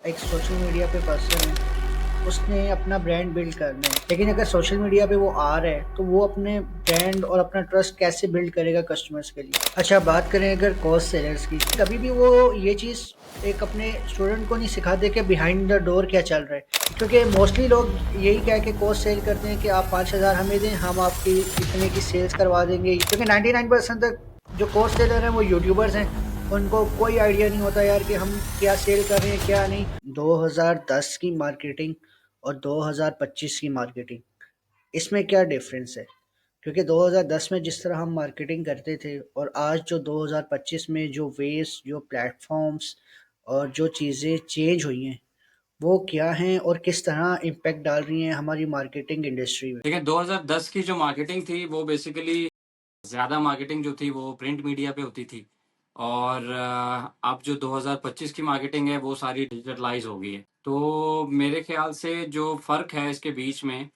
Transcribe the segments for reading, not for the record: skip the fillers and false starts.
एक social media पे person है, उसने अपना ब्रांड बिल्ड करना है, लेकिन अगर सोशल मीडिया पे वो आ रहा है तो वो अपने ब्रांड और अपना ट्रस्ट कैसे बिल्ड करेगा कस्टमर्स के लिए। अच्छा, बात करें अगर कॉस्ट सेलर्स की, कभी भी वो ये चीज़ एक अपने स्टूडेंट को नहीं सिखाते कि बिहाइंड द डोर क्या चल रहा है, क्योंकि मोस्टली लोग यही कह के कॉस्ट सेल करते हैं कि आप 5,000 हमें दें, हम आपकी इतने की सेल्स करवा देंगे, क्योंकि 99% तक जो कॉस्ट सेलर हैं वो यूट्यूबर्स हैं। उनको कोई आइडिया नहीं होता यार कि हम क्या सेल कर रहे हैं क्या नहीं। 2010 की मार्केटिंग और 2025 की मार्केटिंग, इसमें क्या डिफरेंस है? क्योंकि 2010 में जिस तरह हम मार्केटिंग करते थे और आज जो 2025 में जो वेज, जो प्लेटफॉर्म्स और जो चीज़ें चेंज हुई हैं, वो क्या हैं और किस तरह इम्पेक्ट डाल रही हैं हमारी मार्केटिंग इंडस्ट्री में। देखिए 2010 की जो मार्केटिंग थी वो बेसिकली ज़्यादा मार्केटिंग जो थी वो प्रिंट मीडिया पे होती थी और अब जो 2025 की मार्केटिंग है वो सारी डिजिटलाइज हो गई है। तो मेरे ख्याल से जो फ़र्क है इसके बीच में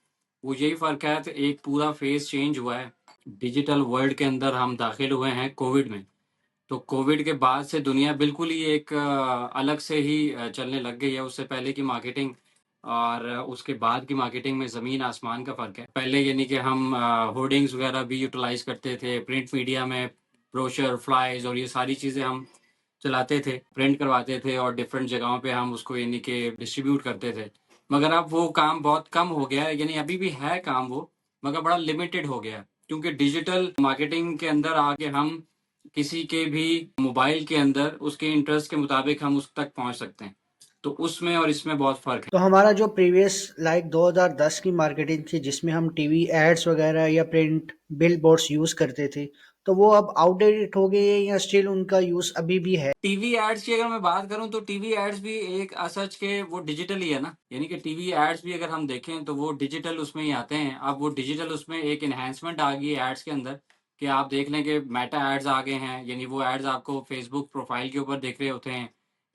वो यही फ़र्क है, तो एक पूरा फेज़ चेंज हुआ है। डिजिटल वर्ल्ड के अंदर हम दाखिल हुए हैं कोविड में। तो कोविड के बाद से दुनिया बिल्कुल ही एक अलग से ही चलने लग गई है। उससे पहले की मार्केटिंग और उसके बाद की मार्केटिंग में ज़मीन आसमान का फ़र्क है। पहले यानी कि हम होर्डिंग्स वगैरह भी यूटिलाइज़ करते थे, प्रिंट मीडिया में ब्रोशर, फ्लाइज़ और ये सारी चीज़ें हम चलाते थे, प्रिंट करवाते थे और डिफरेंट जगहों पे हम उसको यानी कि डिस्ट्रीब्यूट करते थे। मगर अब वो काम बहुत कम हो गया है, यानी अभी भी है काम वो, मगर बड़ा लिमिटेड हो गया है। क्योंकि डिजिटल मार्केटिंग के अंदर आके हम किसी के भी मोबाइल के अंदर उसके इंटरेस्ट के मुताबिक हम उस तक पहुंच सकते हैं। तो उसमें और इसमें बहुत फ़र्क है। तो हमारा जो प्रीवियस 2010 की मार्केटिंग थी जिसमें हम टीवी एड्स वगैरह या प्रिंट बिल बोर्ड्स यूज़ करते थे, तो वो अब आउटडेटेड हो गए हैं या स्टिल उनका यूज़ अभी भी है? टीवी एड्स की अगर मैं बात करूं तो टीवी एड्स भी एक असच के वो डिजिटल ही है ना, यानी कि टीवी एड्स भी अगर हम देखें तो वो डिजिटल उसमें ही आते हैं। अब वो डिजिटल उसमें एक इन्हेंसमेंट आ गई है एड्स के अंदर कि आप देख लें कि मेटा एड्स आ गए हैं, यानी वो एड्स आपको फेसबुक प्रोफाइल के ऊपर दिख रहे होते हैं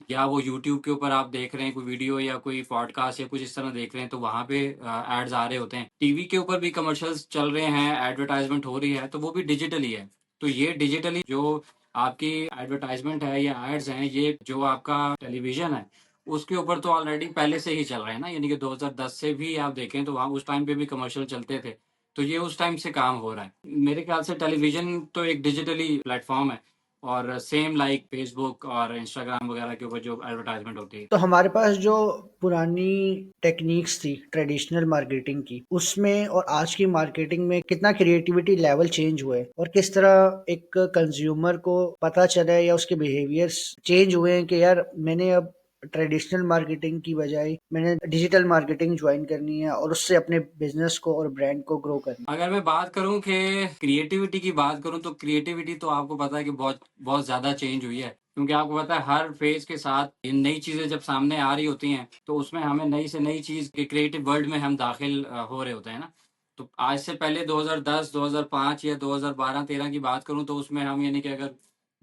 या वो यूट्यूब के ऊपर आप देख रहे हैं कोई वीडियो या कोई पॉडकास्ट या कुछ इस तरह देख रहे हैं तो वहां पे एड्स आ रहे होते हैं। टीवी के ऊपर भी कमर्शियल्स चल रहे हैं, एडवर्टाइजमेंट हो रही है, तो वो भी डिजिटली है। तो ये डिजिटली जो आपकी एडवर्टाइजमेंट है या एड्स हैं, ये जो आपका टेलीविजन है उसके ऊपर तो ऑलरेडी पहले से ही चल रहे हैं ना, यानी कि 2010 से भी आप देखें तो वहाँ उस टाइम पे भी कमर्शियल चलते थे। तो ये उस टाइम से काम हो रहा है। मेरे ख्याल से टेलीविजन तो एक डिजिटली प्लेटफॉर्म है और सेम लाइक फेसबुक और इंस्टाग्राम वगैरह के ऊपर जो एडवर्टाइजमेंट होती है। तो हमारे पास जो पुरानी टेक्निक्स थी ट्रेडिशनल मार्केटिंग की, उसमें और आज की मार्केटिंग में कितना क्रिएटिविटी लेवल चेंज हुआ है और किस तरह एक कंज्यूमर को पता चला है या उसके बिहेवियर्स चेंज हुए हैं कि यार मैंने अब ट्रेडिशनल मार्केटिंग की बजाय मैंने डिजिटल मार्केटिंग ज्वाइन करनी है और उससे अपने बिजनेस को और ब्रांड को ग्रो करना अगर मैं बात करूं कि क्रिएटिविटी की बात करूं तो क्रिएटिविटी तो आपको पता है कि बहुत बहुत ज़्यादा चेंज हुई है। क्योंकि आपको पता है हर फेज के साथ इन नई चीज़ें जब सामने आ रही होती हैं तो उसमें हमें नई से नई चीज़ के क्रिएटिव वर्ल्ड में हम दाखिल हो रहे होते हैं ना। तो आज से पहले 2010, 2005 या 2012-13 की बात करूं तो उसमें हम यानी कि अगर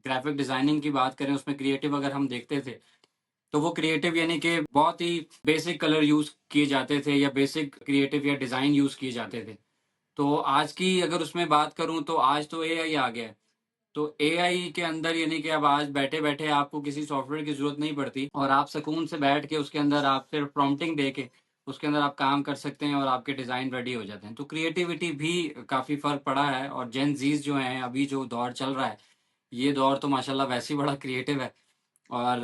ग्राफिक डिज़ाइनिंग की बात करें उसमें क्रिएटिव अगर हम देखते थे तो वो क्रिएटिव यानी कि बहुत ही बेसिक कलर यूज़ किए जाते थे या बेसिक क्रिएटिव या डिज़ाइन यूज़ किए जाते थे। तो आज की अगर उसमें बात करूँ तो आज तो एआई आ गया है। तो एआई के अंदर यानी कि अब आज बैठे-बैठे आपको किसी सॉफ्टवेयर की ज़रूरत नहीं पड़ती और आप सुकून से बैठ के उसके अंदर आप सिर्फ़ प्रॉम्प्टिंग दे के उसके अंदर आप काम कर सकते हैं और आपके डिज़ाइन रेडी हो जाते हैं। तो क्रिएटिविटी भी काफ़ी फ़र्क पड़ा है और जेन ज़ीज़ जो हैं अभी जो दौर चल रहा है, ये दौर तो माशाल्लाह वैसे ही बड़ा क्रिएटिव है और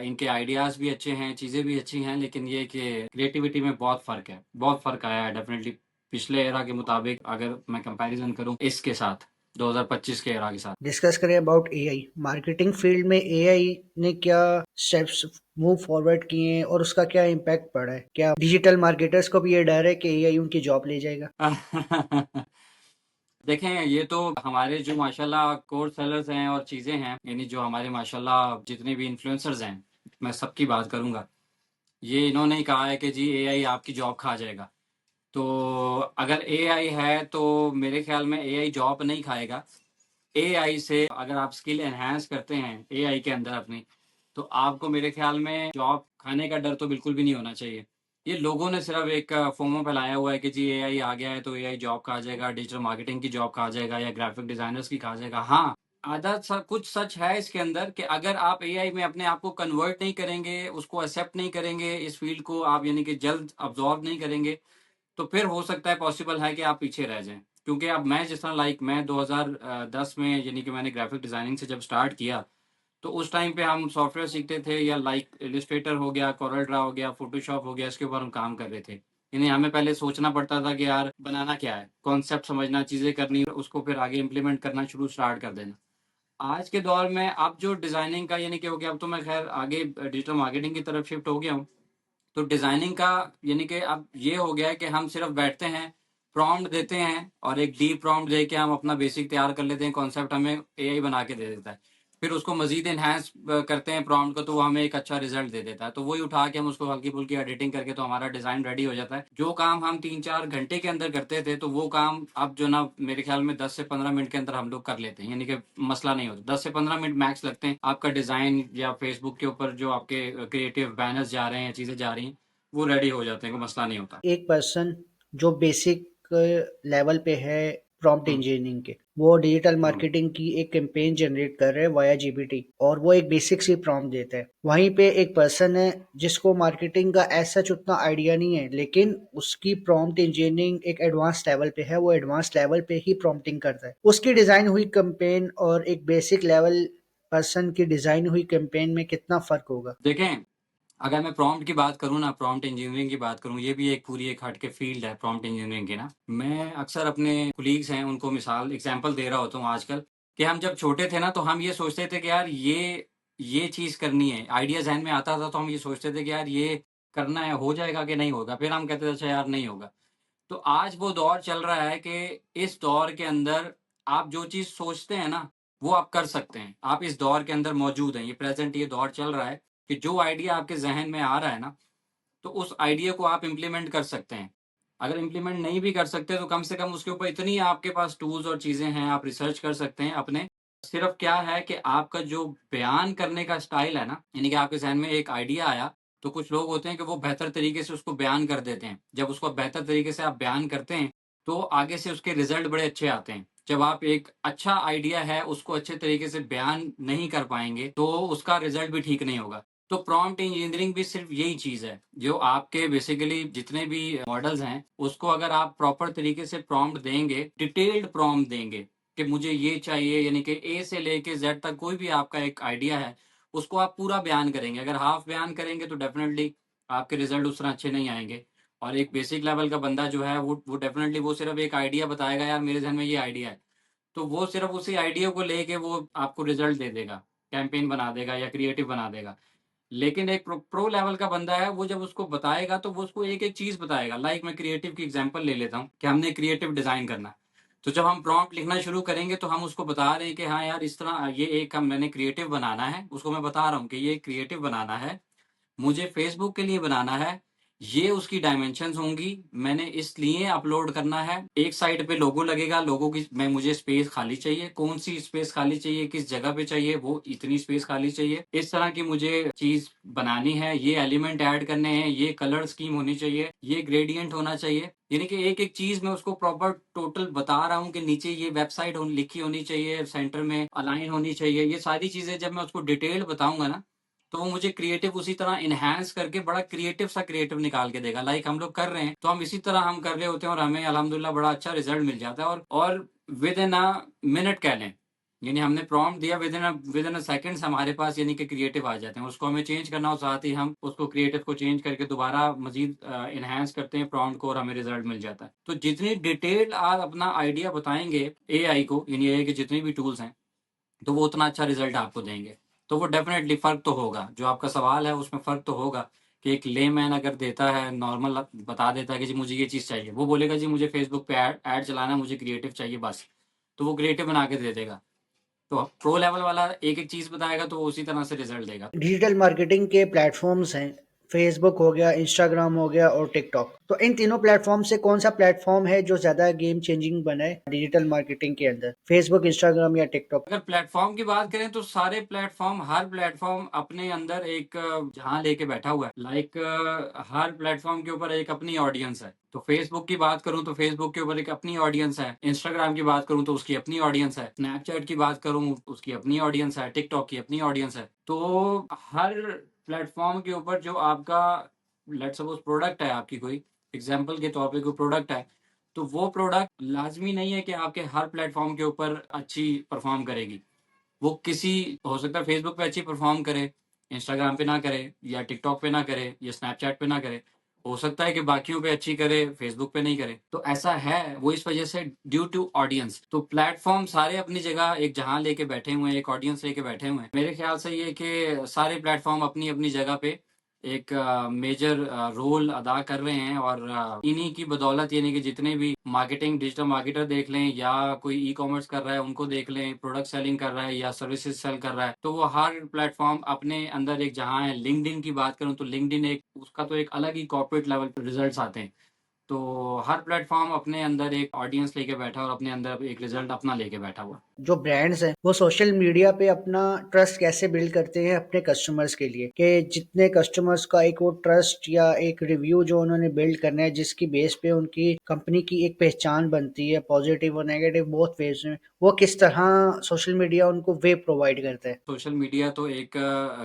इनके आइडियाज़ भी अच्छे हैं, चीज़ें भी अच्छी हैं, लेकिन ये कि क्रिएटिविटी में बहुत फ़र्क है। बहुत फ़र्क आया है डेफ़िनिटली पिछले एरा के मुताबिक अगर मैं कंपैरिज़न करूँ इसके साथ, 2025 के एरा के साथ। डिस्कस करें अबाउट एआई। मार्केटिंग फील्ड में एआई ने क्या स्टेप्स मूव फॉरवर्ड किए हैं और उसका क्या इम्पैक्ट पड़ा है? क्या डिजिटल मार्केटर्स को भी ये डर है कि एआई उनकी जॉब ले जाएगा? देखें, ये तो हमारे जो माशाल्लाह कोर सेलर्स हैं और चीज़ें हैं, यानी जो हमारे माशाल्लाह जितने भी इन्फ्लुएंसर्स हैं, मैं सबकी बात करूँगा। ये इन्होंने ही कहा है कि जी एआई आपकी जॉब खा जाएगा। तो अगर एआई है तो मेरे ख्याल में एआई जॉब नहीं खाएगा। एआई से अगर आप स्किल एनहांस करते हैं एआई के अंदर अपनी, तो आपको मेरे ख्याल में जॉब खाने का डर तो बिल्कुल भी नहीं होना चाहिए। ये लोगों ने सिर्फ एक फोमो फैलाया हुआ है कि जी एआई आ गया है तो एआई जॉब खा जाएगा, डिजिटल मार्केटिंग की जॉब खा जाएगा या ग्राफिक डिजाइनर्स की खा जाएगा। हाँ, कुछ सच है इसके अंदर कि अगर आप एआई में अपने आप को कन्वर्ट नहीं करेंगे, उसको एक्सेप्ट नहीं करेंगे, इस फील्ड को आप यानी कि जल्द अब्जॉर्ब नहीं करेंगे, तो फिर हो सकता है पॉसिबल है कि आप पीछे रह जाएं। क्योंकि अब मैं जिस तरह मैं 2010 में यानी कि मैंने ग्राफिक डिजाइनिंग से जब स्टार्ट किया, तो उस टाइम पे हम सॉफ्टवेयर सीखते थे, या इलिस्ट्रेटर हो गया, कोरल ड्रा हो गया, फोटोशॉप हो गया, इसके ऊपर हम काम कर रहे थे। यानी हमें पहले सोचना पड़ता था कि यार बनाना क्या है, कॉन्सेप्ट समझना, चीजें करनी, उसको फिर आगे इम्प्लीमेंट करना स्टार्ट कर देना। आज के दौर में अब जो डिजाइनिंग का यानी कि हो गया, अब तो मैं खैर आगे डिजिटल मार्केटिंग की तरफ शिफ्ट हो गया हूँ। तो डिजाइनिंग का यानी कि अब ये हो गया है कि हम सिर्फ बैठते हैं, प्रॉम्प्ट देते हैं, और एक डीप प्रॉम्प्ट दे के हम अपना बेसिक तैयार कर लेते हैं, कॉन्सेप्ट हमें एआई बना के दे देता है। फिर उसको मजीद इन्हांस करते हैं प्रॉम्प्ट को, तो वो हमें एक अच्छा रिजल्ट दे देता है। तो वही उठा के हम उसको हल्की फुल्की एडिटिंग करके तो हमारा डिजाइन रेडी हो जाता है। जो काम हम 3-4 घंटे के अंदर करते थे, तो वो काम अब जो ना मेरे ख्याल में 10 से 15 मिनट के अंदर हम लोग कर लेते हैं। यानी कि मसला नहीं होता, 10 से 15 मिनट मैक्स लगते हैं। आपका डिजाइन या फेसबुक के ऊपर जो आपके क्रिएटिव बैनर्स जा रहे हैं, चीजें जा रही हैं, वो रेडी हो जाते हैं, कोई मसला नहीं होता। एक पर्सन जो बेसिक लेवल पे है प्रॉम्प्ट हम्म। इंजीनियरिंग के, वो डिजिटल हम्म। मार्केटिंग की एक कैंपेन जनरेट कर रहे हैं वाया जीपीटी, और वो एक बेसिक सी प्रॉम्प्ट देता है। वहीं पे एक पर्सन है जिसको मार्केटिंग का ऐसा उतना आइडिया नहीं है, लेकिन उसकी प्रॉम्प्ट इंजीनियरिंग एक एडवांस लेवल पे है, वो एडवांस लेवल पे ही प्रॉम्प्टिंग करता है। उसकी डिजाइन हुई कैंपेन और एक बेसिक लेवल पर्सन की डिजाइन हुई कैंपेन में कितना फर्क होगा। देखें, अगर मैं प्रॉम्प्ट की बात करूँ ना, प्रॉम्प्ट इंजीनियरिंग की बात करूँ, ये भी एक पूरी एक हट के फील्ड है प्रॉम्प्ट इंजीनियरिंग की ना। मैं अक्सर अपने कुलीग्स हैं उनको मिसाल एग्जांपल दे रहा होता हूँ आजकल, कि हम जब छोटे थे ना, तो हम ये सोचते थे कि यार ये चीज करनी है, आइडिया जहन में आता था, तो हम ये सोचते थे कि यार ये करना है, हो जाएगा कि नहीं होगा, फिर हम कहते थे अच्छा यार नहीं होगा। तो आज वो दौर चल रहा है कि इस दौर के अंदर आप जो चीज सोचते हैं ना, वो आप कर सकते हैं। आप इस दौर के अंदर मौजूद हैं, ये प्रेजेंट ये दौर चल रहा है कि जो आइडिया आपके जहन में आ रहा है ना, तो उस आइडिया को आप इम्प्लीमेंट कर सकते हैं। अगर इम्प्लीमेंट नहीं भी कर सकते, तो कम से कम उसके ऊपर इतनी आपके पास टूल्स और चीजें हैं, आप रिसर्च कर सकते हैं अपने। सिर्फ क्या है कि आपका जो बयान करने का स्टाइल है ना, यानी कि आपके जहन में एक आइडिया आया, तो कुछ लोग होते हैं कि वो बेहतर तरीके से उसको बयान कर देते हैं। जब उसको बेहतर तरीके से आप बयान करते हैं, तो आगे से उसके रिजल्ट बड़े अच्छे आते हैं। जब आप एक अच्छा आइडिया है उसको अच्छे तरीके से बयान नहीं कर पाएंगे, तो उसका रिजल्ट भी ठीक नहीं होगा। तो प्रॉम्प्ट इंजीनियरिंग भी सिर्फ यही चीज है, जो आपके बेसिकली जितने भी मॉडल्स हैं, उसको अगर आप प्रॉपर तरीके से प्रॉम्प्ट देंगे, डिटेल्ड प्रॉम्प्ट देंगे कि मुझे ये चाहिए, यानी कि ए से लेके जेड तक कोई भी आपका एक आइडिया है, उसको आप पूरा बयान करेंगे। अगर हाफ बयान करेंगे, तो डेफिनेटली आपके रिजल्ट उस तरह अच्छे नहीं आएंगे। और एक बेसिक लेवल का बंदा जो है, वो डेफिनेटली वो सिर्फ एक आइडिया बताएगा, यार मेरे जहन में ये आइडिया है, तो वो सिर्फ उसी आइडिया को लेके वो आपको रिजल्ट दे देगा, कैंपेन बना देगा या क्रिएटिव बना देगा। लेकिन एक प्रो लेवल का बंदा है, वो जब उसको बताएगा, तो वो उसको एक एक चीज बताएगा। मैं क्रिएटिव की एग्जांपल ले लेता हूँ कि हमने क्रिएटिव डिजाइन करना है। तो जब हम प्रॉम्प्ट लिखना शुरू करेंगे, तो हम उसको बता रहे हैं कि हाँ यार, इस तरह ये एक हम मैंने क्रिएटिव बनाना है, उसको मैं बता रहा हूँ कि ये क्रिएटिव बनाना है, मुझे फेसबुक के लिए बनाना है, ये उसकी डायमेंशंस होंगी, मैंने इसलिए अपलोड करना है। एक साइड पे लोगो लगेगा, लोगो की मैं मुझे स्पेस खाली चाहिए, कौन सी स्पेस खाली चाहिए, किस जगह पे चाहिए, वो इतनी स्पेस खाली चाहिए, इस तरह की मुझे चीज बनानी है, ये एलिमेंट ऐड करने हैं, ये कलर स्कीम होनी चाहिए, ये ग्रेडियंट होना चाहिए। यानी कि एक एक चीज मैं उसको प्रॉपर टोटल बता रहा हूँ कि नीचे ये वेबसाइट लिखी होनी चाहिए, सेंटर में अलाइन होनी चाहिए। ये सारी चीजें जब मैं उसको डिटेल बताऊंगा ना, तो वो मुझे क्रिएटिव उसी तरह इनहेंस करके बड़ा क्रिएटिव निकाल के देगा। हम लोग कर रहे हैं, तो हम इसी तरह हम कर रहे होते हैं, और हमें अल्हम्दुलिल्लाह बड़ा अच्छा रिजल्ट मिल जाता है। और विद इन अ मिनट कह लें, यानी हमने प्रॉम्प्ट दिया, विद इन अ सेकंड्स हमारे पास यानी कि क्रिएटिव आ जाते हैं। उसको हमें चेंज करना हो, साथ ही हम उसको क्रिएटिव को चेंज करके दोबारा मजीद इनहेंस करते हैं प्रॉम्प्ट को, और हमें रिजल्ट मिल जाता है। तो जितनी डिटेल आप अपना आइडिया बताएंगे एआई को, यानी एआई के जितने भी टूल्स हैं, तो वो उतना अच्छा रिजल्ट आपको देंगे। तो वो डेफिनेटली फ़र्क तो होगा, जो आपका सवाल है उसमें फ़र्क तो होगा। कि एक लेमैन अगर देता है, नॉर्मल बता देता है कि जी मुझे ये चीज़ चाहिए, वो बोलेगा जी मुझे फेसबुक पे ऐड चलाना है, मुझे क्रिएटिव चाहिए बस, तो वो क्रिएटिव बना के दे देगा। तो प्रो लेवल वाला एक एक चीज़ बताएगा, तो वो उसी तरह से रिजल्ट देगा। डिजिटल मार्केटिंग के प्लेटफॉर्म्स हैं, फेसबुक हो गया, इंस्टाग्राम हो गया और टिकटॉक। तो इन तीनों प्लेटफॉर्म से कौन सा प्लेटफॉर्म है जो ज्यादा गेम चेंजिंग बना है डिजिटल मार्केटिंग के अंदर, फेसबुक, इंस्टाग्राम या टिकटॉक? अगर प्लेटफॉर्म की बात करें, तो सारे प्लेटफॉर्म, हर प्लेटफॉर्म अपने अंदर एक जहां लेके बैठा हुआ है। हर प्लेटफॉर्म के ऊपर एक अपनी ऑडियंस है। तो फेसबुक की बात करूँ तो फेसबुक के ऊपर एक अपनी ऑडियंस है, इंस्टाग्राम की बात करूँ तो उसकी अपनी ऑडियंस है, स्नैपचैट की बात करूँ उसकी अपनी ऑडियंस है, टिकटॉक की अपनी ऑडियंस है। तो हर प्लेटफ़ॉर्म के ऊपर जो आपका लेट्स सपोज़ प्रोडक्ट है आपकी कोई, एग्ज़ाम्पल के तौर पे कोई प्रोडक्ट है, तो वो प्रोडक्ट लाज़मी नहीं है कि आपके हर प्लेटफ़ॉर्म के ऊपर अच्छी परफ़ॉर्म करेगी। वो किसी हो सकता है फेसबुक पे अच्छी परफॉर्म करे, इंस्टाग्राम पे ना करे या टिकटॉक पे ना करे या स्नैपचैट पे ना करे। हो सकता है कि बाकियों पे अच्छी करे, फेसबुक पे नहीं करे। तो ऐसा है, वो इस वजह से ड्यू टू ऑडियंस। तो प्लेटफ़ॉर्म सारे अपनी जगह एक जहाँ लेके बैठे हुए हैं, एक ऑडियंस लेके बैठे हुए हैं। मेरे ख़्याल से ये कि सारे प्लेटफ़ॉर्म अपनी-अपनी जगह पे एक मेजर रोल अदा कर रहे हैं और इन्हीं की बदौलत यानी कि जितने भी मार्केटिंग डिजिटल मार्केटर देख लें या कोई ई-कॉमर्स कर रहा है उनको देख लें, प्रोडक्ट सेलिंग कर रहा है या सर्विसेज़ सेल कर रहा है, तो वो हर प्लेटफ़ॉर्म अपने अंदर एक जहाँ है लिंक्डइन की बात करूँ तो लिंक्डइन एक उसका तो एक अलग ही कॉर्पोरेट लेवल पे रिज़ल्ट्स आते हैं। तो हर प्लेटफ़ॉर्म अपने अंदर एक ऑडियंस लेके बैठा है और अपने अंदर एक रिज़ल्ट अपना लेके बैठा हुआ है। जो ब्रांड्स हैं वो सोशल मीडिया पे अपना ट्रस्ट कैसे बिल्ड करते हैं अपने कस्टमर्स के लिए, कि जितने कस्टमर्स का एक वो ट्रस्ट या एक रिव्यू जो उन्होंने बिल्ड करना है, जिसकी बेस पे उनकी कंपनी की एक पहचान बनती है पॉजिटिव और नेगेटिव बोथ वेज में, वो किस तरह सोशल मीडिया उनको वे प्रोवाइड करता है। सोशल मीडिया तो एक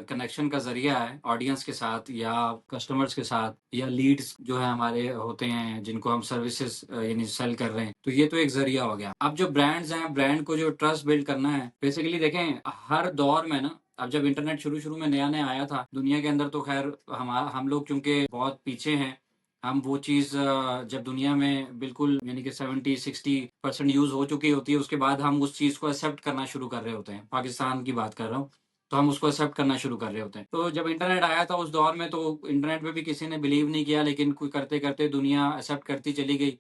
कनेक्शन का ज़रिया है ऑडियंस के साथ या कस्टमर्स के साथ या लीड्स जो है हमारे होते हैं जिनको हम सर्विसेज यानी सेल कर रहे हैं, तो ये तो एक ज़रिया हो गया। अब जो ब्रांड्स हैं, ब्रांड को जो ट्रस्ट बिल्ड करना है, बेसिकली देखें हर दौर में ना, अब जब इंटरनेट शुरू-शुरू में नया-नया आया था दुनिया के अंदर, तो ख़ैर हम लोग चूँकि बहुत पीछे हैं, हम वो चीज़ जब दुनिया में बिल्कुल यानी कि 70-60% यूज़ हो चुकी होती है, उसके बाद हम उस चीज़ को एक्सेप्ट करना शुरू कर रहे होते हैं। पाकिस्तान की बात कर रहा हूँ, तो हम उसको एक्सेप्ट करना शुरू कर रहे होते हैं। तो जब इंटरनेट आया था उस दौर में, तो इंटरनेट पे भी किसी ने बिलीव नहीं किया, लेकिन कोई करते-करते दुनिया एक्सेप्ट करती चली गई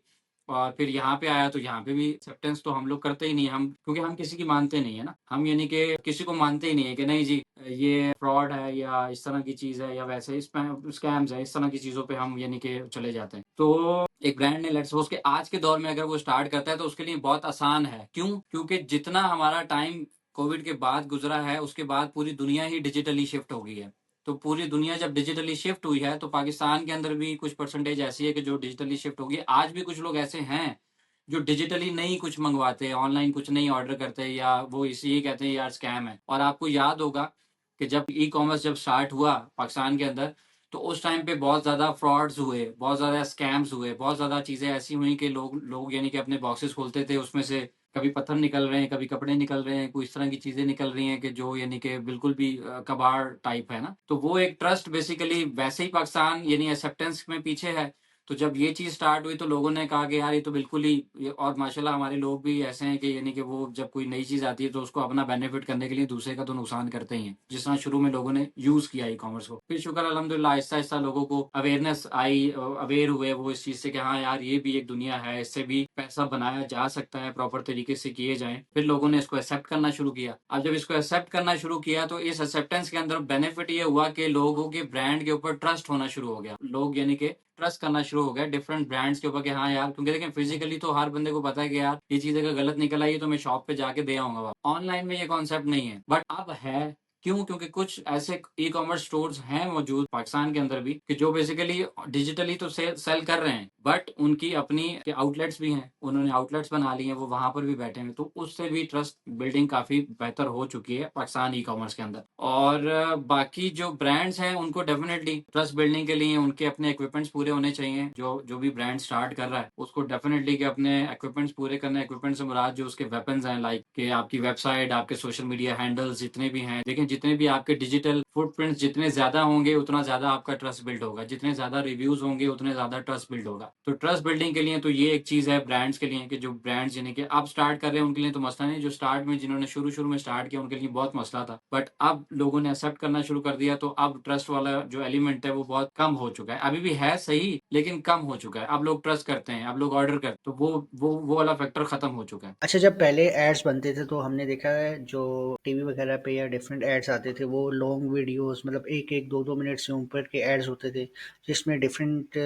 और फिर यहाँ पे आया तो यहाँ पे भी एक्सेप्टेंस तो हम लोग करते ही नहीं, हम क्योंकि हम किसी की मानते नहीं है ना। हम यानी कि किसी को मानते ही नहीं है कि नहीं जी, ये फ्रॉड है या इस तरह की चीज़ है या वैसे स्कैम्स है, इस तरह की चीज़ों पे हम यानी कि चले जाते हैं। तो एक ब्रांड ने लेट्स सपोज़ कि आज के दौर में अगर वो स्टार्ट करता है तो उसके लिए बहुत आसान है। क्यों? क्योंकि जितना हमारा टाइम कोविड के बाद गुज़रा है, उसके बाद पूरी दुनिया ही डिजिटली शिफ्ट हो गई है। तो पूरी दुनिया जब डिजिटली शिफ्ट हुई है, तो पाकिस्तान के अंदर भी कुछ परसेंटेज ऐसी है कि जो डिजिटली शिफ्ट हो गई है। आज भी कुछ लोग ऐसे हैं, जो डिजिटली नहीं कुछ मँगवाते, ऑनलाइन कुछ नहीं ऑर्डर करते या वो इसे ये कहते हैं यार स्कैम है। और आपको याद होगा कि जब ई-कॉमर्स जब स्टार्ट हुआ पाकिस्तान के अंदर, तो उस टाइम पे बहुत ज़्यादा फ्रॉड्स हुए, बहुत ज़्यादा स्कैम्स हुए, बहुत ज़्यादा चीज़ें ऐसी हुई कि लोग यानी कि अपने बॉक्सेस खोलते थे, उसमें से कभी पत्थर निकल रहे हैं, कभी कपड़े निकल रहे हैं, कोई इस तरह की चीज़ें निकल रही हैं कि जो यानी कि बिल्कुल भी कबाड़ टाइप है ना। तो वो एक ट्रस्ट बेसिकली वैसे ही पाकिस्तान यानी एक्सेप्टेंस में पीछे है। तो जब ये चीज़ स्टार्ट हुई तो लोगों ने कहा कि यार ये तो बिल्कुल ही ये, और माशाल्लाह हमारे लोग भी ऐसे हैं कि यानी कि वो जब कोई नई चीज़ आती है तो उसको अपना बेनिफिट करने के लिए दूसरे का तो नुकसान करते ही हैं। जिस तरह शुरू में लोगों ने यूज़ किया ई-कॉमर्स को। फिर शुक्र अल्हम्दुलिल्लाह आहिस्ता-आहिस्ता लोगों को अवेयरनेस आई, अवेयर हुए वो इस चीज़ से कि हाँ यार ये भी एक दुनिया है, इससे भी पैसा बनाया जा सकता है, प्रॉपर तरीके से किए जाएँ। फिर लोगों ने इसको एक्सेप्ट करना शुरू किया। अब जब इसको एक्सेप्ट करना शुरू किया तो इस एक्सेप्टेंस के अंदर बेनिफिट ये हुआ कि लोगों के ब्रांड के ऊपर ट्रस्ट होना शुरू हो गया। लोग यानी कि ट्रस्ट करना शुरू हो गया डिफरेंट ब्रांड्स के ऊपर कि हाँ यार, क्योंकि देखिए फिजिकली तो हर बंदे को पता है कि यार ये चीज़ अगर गलत निकल आई है तो मैं शॉप पे जाके दे आऊँगा वापस। ऑनलाइन में ये कॉन्सेप्ट नहीं है, बट अब है। क्यों? क्योंकि कुछ ऐसे ई-कॉमर्स स्टोर्स हैं मौजूद पाकिस्तान के अंदर भी कि जो बेसिकली डिजिटली तो सेल कर रहे हैं, बट उनकी अपनी के आउटलेट्स भी हैं। उन्होंने आउटलेट्स बना लिए हैं, वो वहाँ पर भी बैठे हैं। तो उससे भी ट्रस्ट बिल्डिंग काफ़ी बेहतर हो चुकी है पाकिस्तान ई-कॉमर्स के अंदर। और बाकी जो ब्रांड्स हैं उनको डेफिनिटली ट्रस्ट बिल्डिंग के लिए उनके अपने इक्विपमेंट्स पूरे होने चाहिए। जो जो भी ब्रांड स्टार्ट कर रहा है उसको डेफिनिटली कि अपने इक्विपमेंट्स पूरे करने हैं। इक्विपमेंट से मुराद जो उसके वेपन्स हैं, लाइक कि आपकी वेबसाइट, आपके सोशल मीडिया हैंडल्स जितने भी हैं, देखिए जितने भी आपके डिजिटल फुटप्रिंट्स जितने ज़्यादा होंगे उतना ज़्यादा आपका ट्रस्ट बिल्ड होगा। जितने ज़्यादा रिव्यूज़ होंगे उतने ज़्यादा ट्रस्ट बिल्ड होगा। तो ट्रस्ट बिल्डिंग के लिए तो ये एक चीज़ है ब्रांड्स के लिए कि जो ब्रांड्स यानी कि अब स्टार्ट कर रहे हैं उनके लिए तो मसला नहीं, जो स्टार्ट में जिन्होंने शुरू-शुरू में स्टार्ट किया उनके लिए बहुत मसला था। बट अब लोगों ने एक्सेप्ट करना शुरू कर दिया तो अब ट्रस्ट वाला जो एलिमेंट है वो बहुत कम हो चुका है। अभी भी है सही, लेकिन कम हो चुका है। अब लोग ट्रस्ट करते हैं, अब लोग ऑर्डर करते हैं, तो वो वाला फैक्टर खत्म हो चुका है। अच्छा, जब पहले एड्स बनते थे तो हमने देखा है जो टीवी वगैरह पे या डिफरेंट एड्स आते थे वो लॉन्ग वीडियोस, मतलब एक एक दो दो मिनट से ऊपर के एड्स होते थे, जिसमें डिफरेंट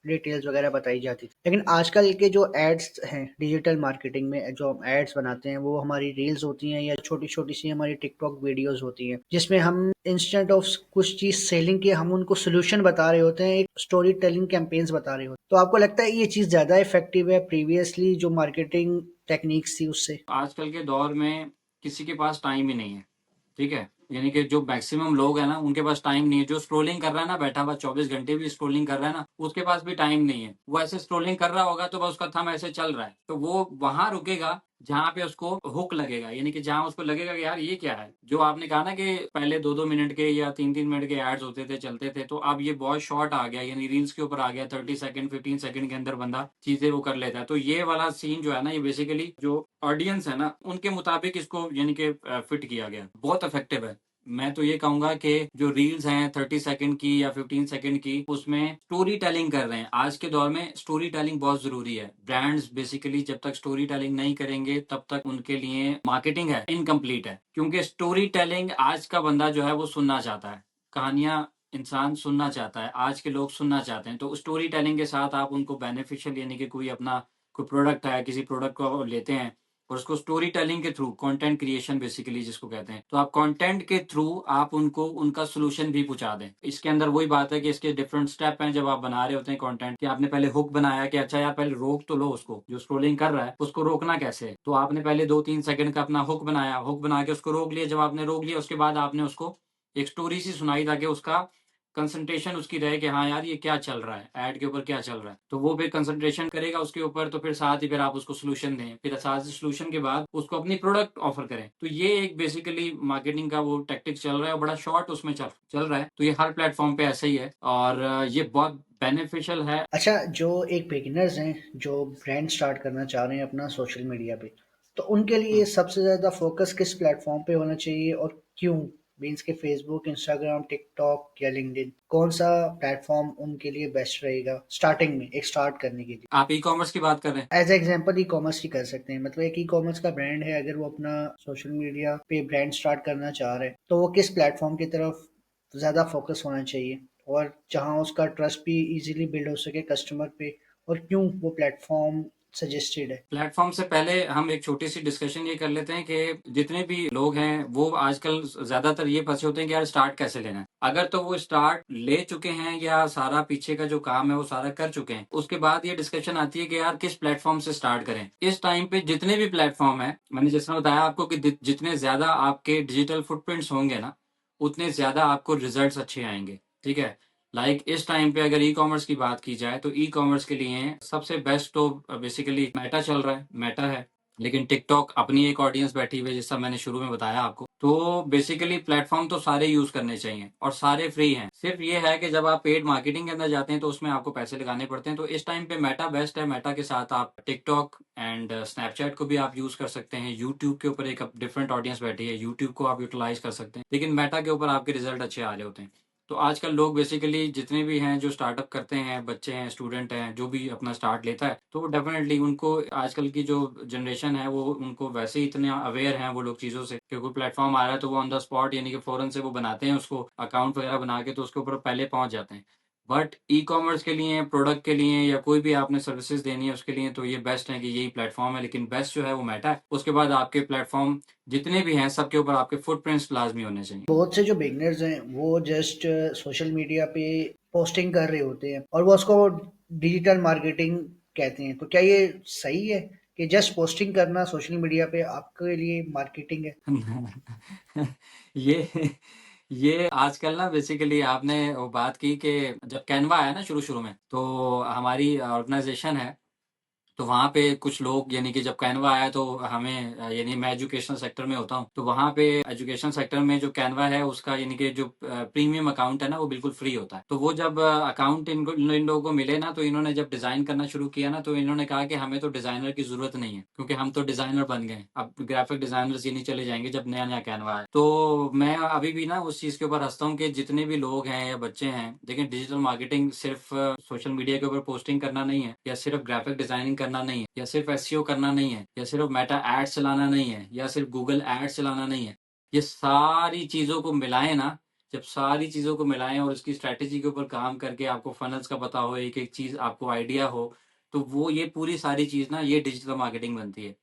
डिटेल्स वगैरह बताई जाती थी। लेकिन आजकल के जो एड्स हैं डिजिटल मार्केटिंग में, जो हम एड्स बनाते हैं वो हमारी रील्स होती हैं या छोटी छोटी सी हमारी टिकटॉक वीडियोस होती हैं, जिसमें हम इंस्टेंट ऑफ कुछ चीज सेलिंग के हम उनको सोल्यूशन बता रहे होते हैं, एक स्टोरी टेलिंग कैंपेन्स बता रहे होते हैं। तो आपको लगता है ये चीज ज्यादा इफेक्टिव है प्रीवियसली जो मार्केटिंग टेक्निक्स थी उससे? आजकल के दौर में किसी के पास टाइम ही नहीं है, ठीक है। यानी कि जो मैक्सिमम लोग हैं ना, उनके पास टाइम नहीं है। जो स्क्रोलिंग कर रहा है ना, बैठा हुआ 24 घंटे भी स्क्रोलिंग कर रहा है ना, उसके पास भी टाइम नहीं है। वो ऐसे स्क्रोलिंग कर रहा होगा तो बस उसका थंब ऐसे चल रहा है, तो वो वहां रुकेगा जहां पे उसको हुक लगेगा, यानी कि जहां उसको लगेगा कि यार ये क्या है। जो आपने कहा ना कि पहले 2-2 मिनट के या 3-3 मिनट के एड्स होते थे, चलते थे, तो अब ये बहुत शॉर्ट आ गया, यानी रील्स के ऊपर आ गया। 30 सेकंड 15 सेकंड के अंदर बंदा चीजें वो कर लेता है। तो ये वाला सीन जो है ना, ये बेसिकली जो ऑडियंस है ना, उनके मुताबिक इसको यानी कि फिट किया गया। बहुत इफेक्टिव है। मैं तो ये कहूंगा कि जो रील्स हैं 30 सेकंड की या 15 सेकंड की, उसमें स्टोरी टेलिंग कर रहे हैं। आज के दौर में स्टोरी टेलिंग बहुत जरूरी है। ब्रांड्स बेसिकली जब तक स्टोरी टेलिंग नहीं करेंगे तब तक उनके लिए मार्केटिंग है इनकम्प्लीट है। क्योंकि स्टोरी टेलिंग आज का बंदा जो है वो सुनना चाहता है। कहानियां इंसान सुनना चाहता है, आज के लोग सुनना चाहते हैं। तो स्टोरी टेलिंग के साथ आप उनको बेनिफिशियल, यानी कि कोई अपना कोई प्रोडक्ट है, किसी प्रोडक्ट को लेते हैं और उसको स्टोरी टेलिंग के थ्रू, कंटेंट क्रिएशन बेसिकली जिसको कहते हैं, तो आप कंटेंट के थ्रू आप उनको उनका सोल्यूशन भी पहुंचा दें। इसके अंदर वही बात है कि इसके डिफरेंट स्टेप हैं जब आप बना रहे होते हैं कंटेंट, कि आपने पहले हुक बनाया कि अच्छा यार पहले रोक तो लो उसको, जो स्क्रोलिंग कर रहा है उसको रोकना कैसे है। तो आपने पहले 2-3 सेकंड का अपना हुक बनाया, हुक बना के उसको रोक लिया। जब आपने रोक लिया उसके बाद आपने उसको एक स्टोरी सी सुनाई ताकि उसका कंसंट्रेशन उसकी रहे कि हाँ यार ये क्या चल रहा है, ऐड के ऊपर क्या चल रहा है। तो वो फिर कंसंट्रेशन करेगा उसके ऊपर, तो फिर साथ ही फिर आप उसको सोल्यूशन दें, फिर साथ ही सोल्यूशन के बाद उसको अपनी प्रोडक्ट ऑफर करें। तो ये एक बेसिकली मार्केटिंग का वो टैक्टिक चल रहा है और बड़ा शॉर्ट उसमें चल रहा है। तो ये हर प्लेटफॉर्म पे ऐसे ही है और ये बहुत बेनिफिशियल है। अच्छा, जो एक बिगिनर्स हैं जो ब्रांड स्टार्ट करना चाह रहे हैं अपना सोशल मीडिया पे, तो उनके लिए सबसे ज़्यादा फोकस किस प्लेटफॉर्म पे होना चाहिए और क्यों? मीन्स के फेसबुक, इंस्टाग्राम, टिकटॉक या लिंक्डइन, कौन सा प्लेटफॉर्म उनके लिए बेस्ट रहेगा स्टार्टिंग में, एक स्टार्ट करने के लिए? आप ई कॉमर्स की बात कर रहे हैं? एज एग्जाम्पल ई कॉमर्स ही कर सकते हैं। मतलब एक ई कॉमर्स का ब्रांड है, अगर वो अपना सोशल मीडिया पे ब्रांड स्टार्ट करना चाह रहे हैं तो वो किस प्लेटफॉर्म की तरफ ज़्यादा फोकस होना चाहिए, और जहां उसका ट्रस्ट भी इजीली बिल्ड हो सके कस्टमर पे, और क्यों वो प्लेटफॉर्म सजेस्टेड है? प्लेटफॉर्म से पहले हम एक छोटी सी डिस्कशन ये कर लेते हैं कि जितने भी लोग हैं वो आजकल ज्यादातर ये फंसे होते हैं कि यार स्टार्ट कैसे लेना है। अगर तो वो स्टार्ट ले चुके हैं या सारा पीछे का जो काम है वो सारा कर चुके हैं, उसके बाद ये डिस्कशन आती है कि यार किस प्लेटफॉर्म से स्टार्ट करें। इस टाइम पे जितने भी प्लेटफॉर्म है, मैंने जिस तरह बताया आपको कि जितने ज्यादा आपके डिजिटल फुटप्रिंट्स होंगे ना, उतने ज्यादा आपको रिजल्ट्स अच्छे आएंगे, ठीक है। इस टाइम पे अगर ई कॉमर्स की बात की जाए तो ई कॉमर्स के लिए सबसे बेस्ट तो बेसिकली मेटा चल रहा है, मेटा है। लेकिन टिकटॉक अपनी एक ऑडियंस बैठी हुई है, जैसा मैंने शुरू में बताया आपको। तो बेसिकली प्लेटफॉर्म तो सारे यूज करने चाहिए और सारे फ्री हैं। सिर्फ ये है कि जब आप पेड मार्केटिंग के अंदर जाते हैं तो उसमें आपको पैसे लगाने पड़ते हैं। तो इस टाइम पे मेटा बेस्ट है। मेटा के साथ आप टिकटॉक एंड स्नैपचैट को भी आप यूज कर सकते हैं। यूट्यूब के ऊपर एक डिफरेंट ऑडियंस बैठी है, यूट्यूब को आप यूटिलाइज कर सकते हैं। लेकिन मेटा के ऊपर आपके रिजल्ट अच्छे आ रहे होते हैं। तो आजकल लोग बेसिकली जितने भी हैं जो स्टार्टअप करते हैं, बच्चे हैं, स्टूडेंट हैं, जो भी अपना स्टार्ट लेता है, तो डेफिनेटली उनको आजकल की जो जनरेशन है वो उनको वैसे ही इतने अवेयर हैं वो लोग चीज़ों से कि कोई प्लेटफॉर्म आ रहा है तो वो ऑन द स्पॉट यानी कि फ़ौरन से वो बनाते हैं उसको, अकाउंट वगैरह बना के तो उसके ऊपर पहले पहुंच जाते हैं। बट ई कॉमर्स के लिए, प्रोडक्ट के लिए या कोई भी आपने सर्विसेज देनी है उसके लिए तो ये बेस्ट है कि यही प्लेटफॉर्म है। लेकिन बेस्ट जो है वो मेटा है। उसके बाद आपके प्लेटफॉर्म जितने भी हैं सबके ऊपर आपके फुटप्रिंट्स लाजमी होने चाहिए। बहुत से जो बिगनर्स हैं वो जस्ट सोशल मीडिया पे पोस्टिंग कर रहे होते हैं और वो उसको डिजिटल मार्केटिंग कहते हैं। तो क्या ये सही है कि जस्ट पोस्टिंग करना सोशल मीडिया पे आपके लिए मार्केटिंग है? ये ये आजकल ना बेसिकली आपने वो बात की कि जब कैनवा आया ना शुरू शुरू में, तो हमारी ऑर्गेनाइजेशन है, तो वहाँ पे कुछ लोग यानी कि जब कैनवा आया तो हमें यानी मैं एजुकेशनल सेक्टर में होता हूँ, तो वहाँ पे एजुकेशन सेक्टर में जो कैनवा है उसका यानी कि जो प्रीमियम अकाउंट है ना वो बिल्कुल फ्री होता है। तो वो जब अकाउंट इन लोगों को मिले ना, तो इन्होंने जब डिजाइन करना शुरू किया ना, तो इन्होंने कहा कि हमें तो डिजाइनर की जरूरत नहीं है क्योंकि हम तो डिजाइनर बन गए, अब ग्राफिक डिजाइनर्स ये नहीं चले जाएंगे जब नया नया कैनवा है। तो मैं अभी भी ना उस चीज के ऊपर हंसता हूँ कि जितने भी लोग हैं या बच्चे हैं, देखिए डिजिटल मार्केटिंग सिर्फ सोशल मीडिया के ऊपर पोस्टिंग करना नहीं है, या सिर्फ ग्राफिक डिजाइनिंग करना नहीं है, या सिर्फ एसईओ करना नहीं है, या सिर्फ मेटा एड्स चलाना नहीं है, या सिर्फ गूगल एड्स चलाना नहीं है। ये सारी चीजों को मिलाएं ना, जब सारी चीज़ों को मिलाएँ और उसकी स्ट्रैटेजी के ऊपर काम करके आपको फ़नल्स का पता हो, एक-एक चीज़ आपको आइडिया हो, तो वो ये पूरी सारी चीज़ ना ये डिजिटल मार्केटिंग बनती है।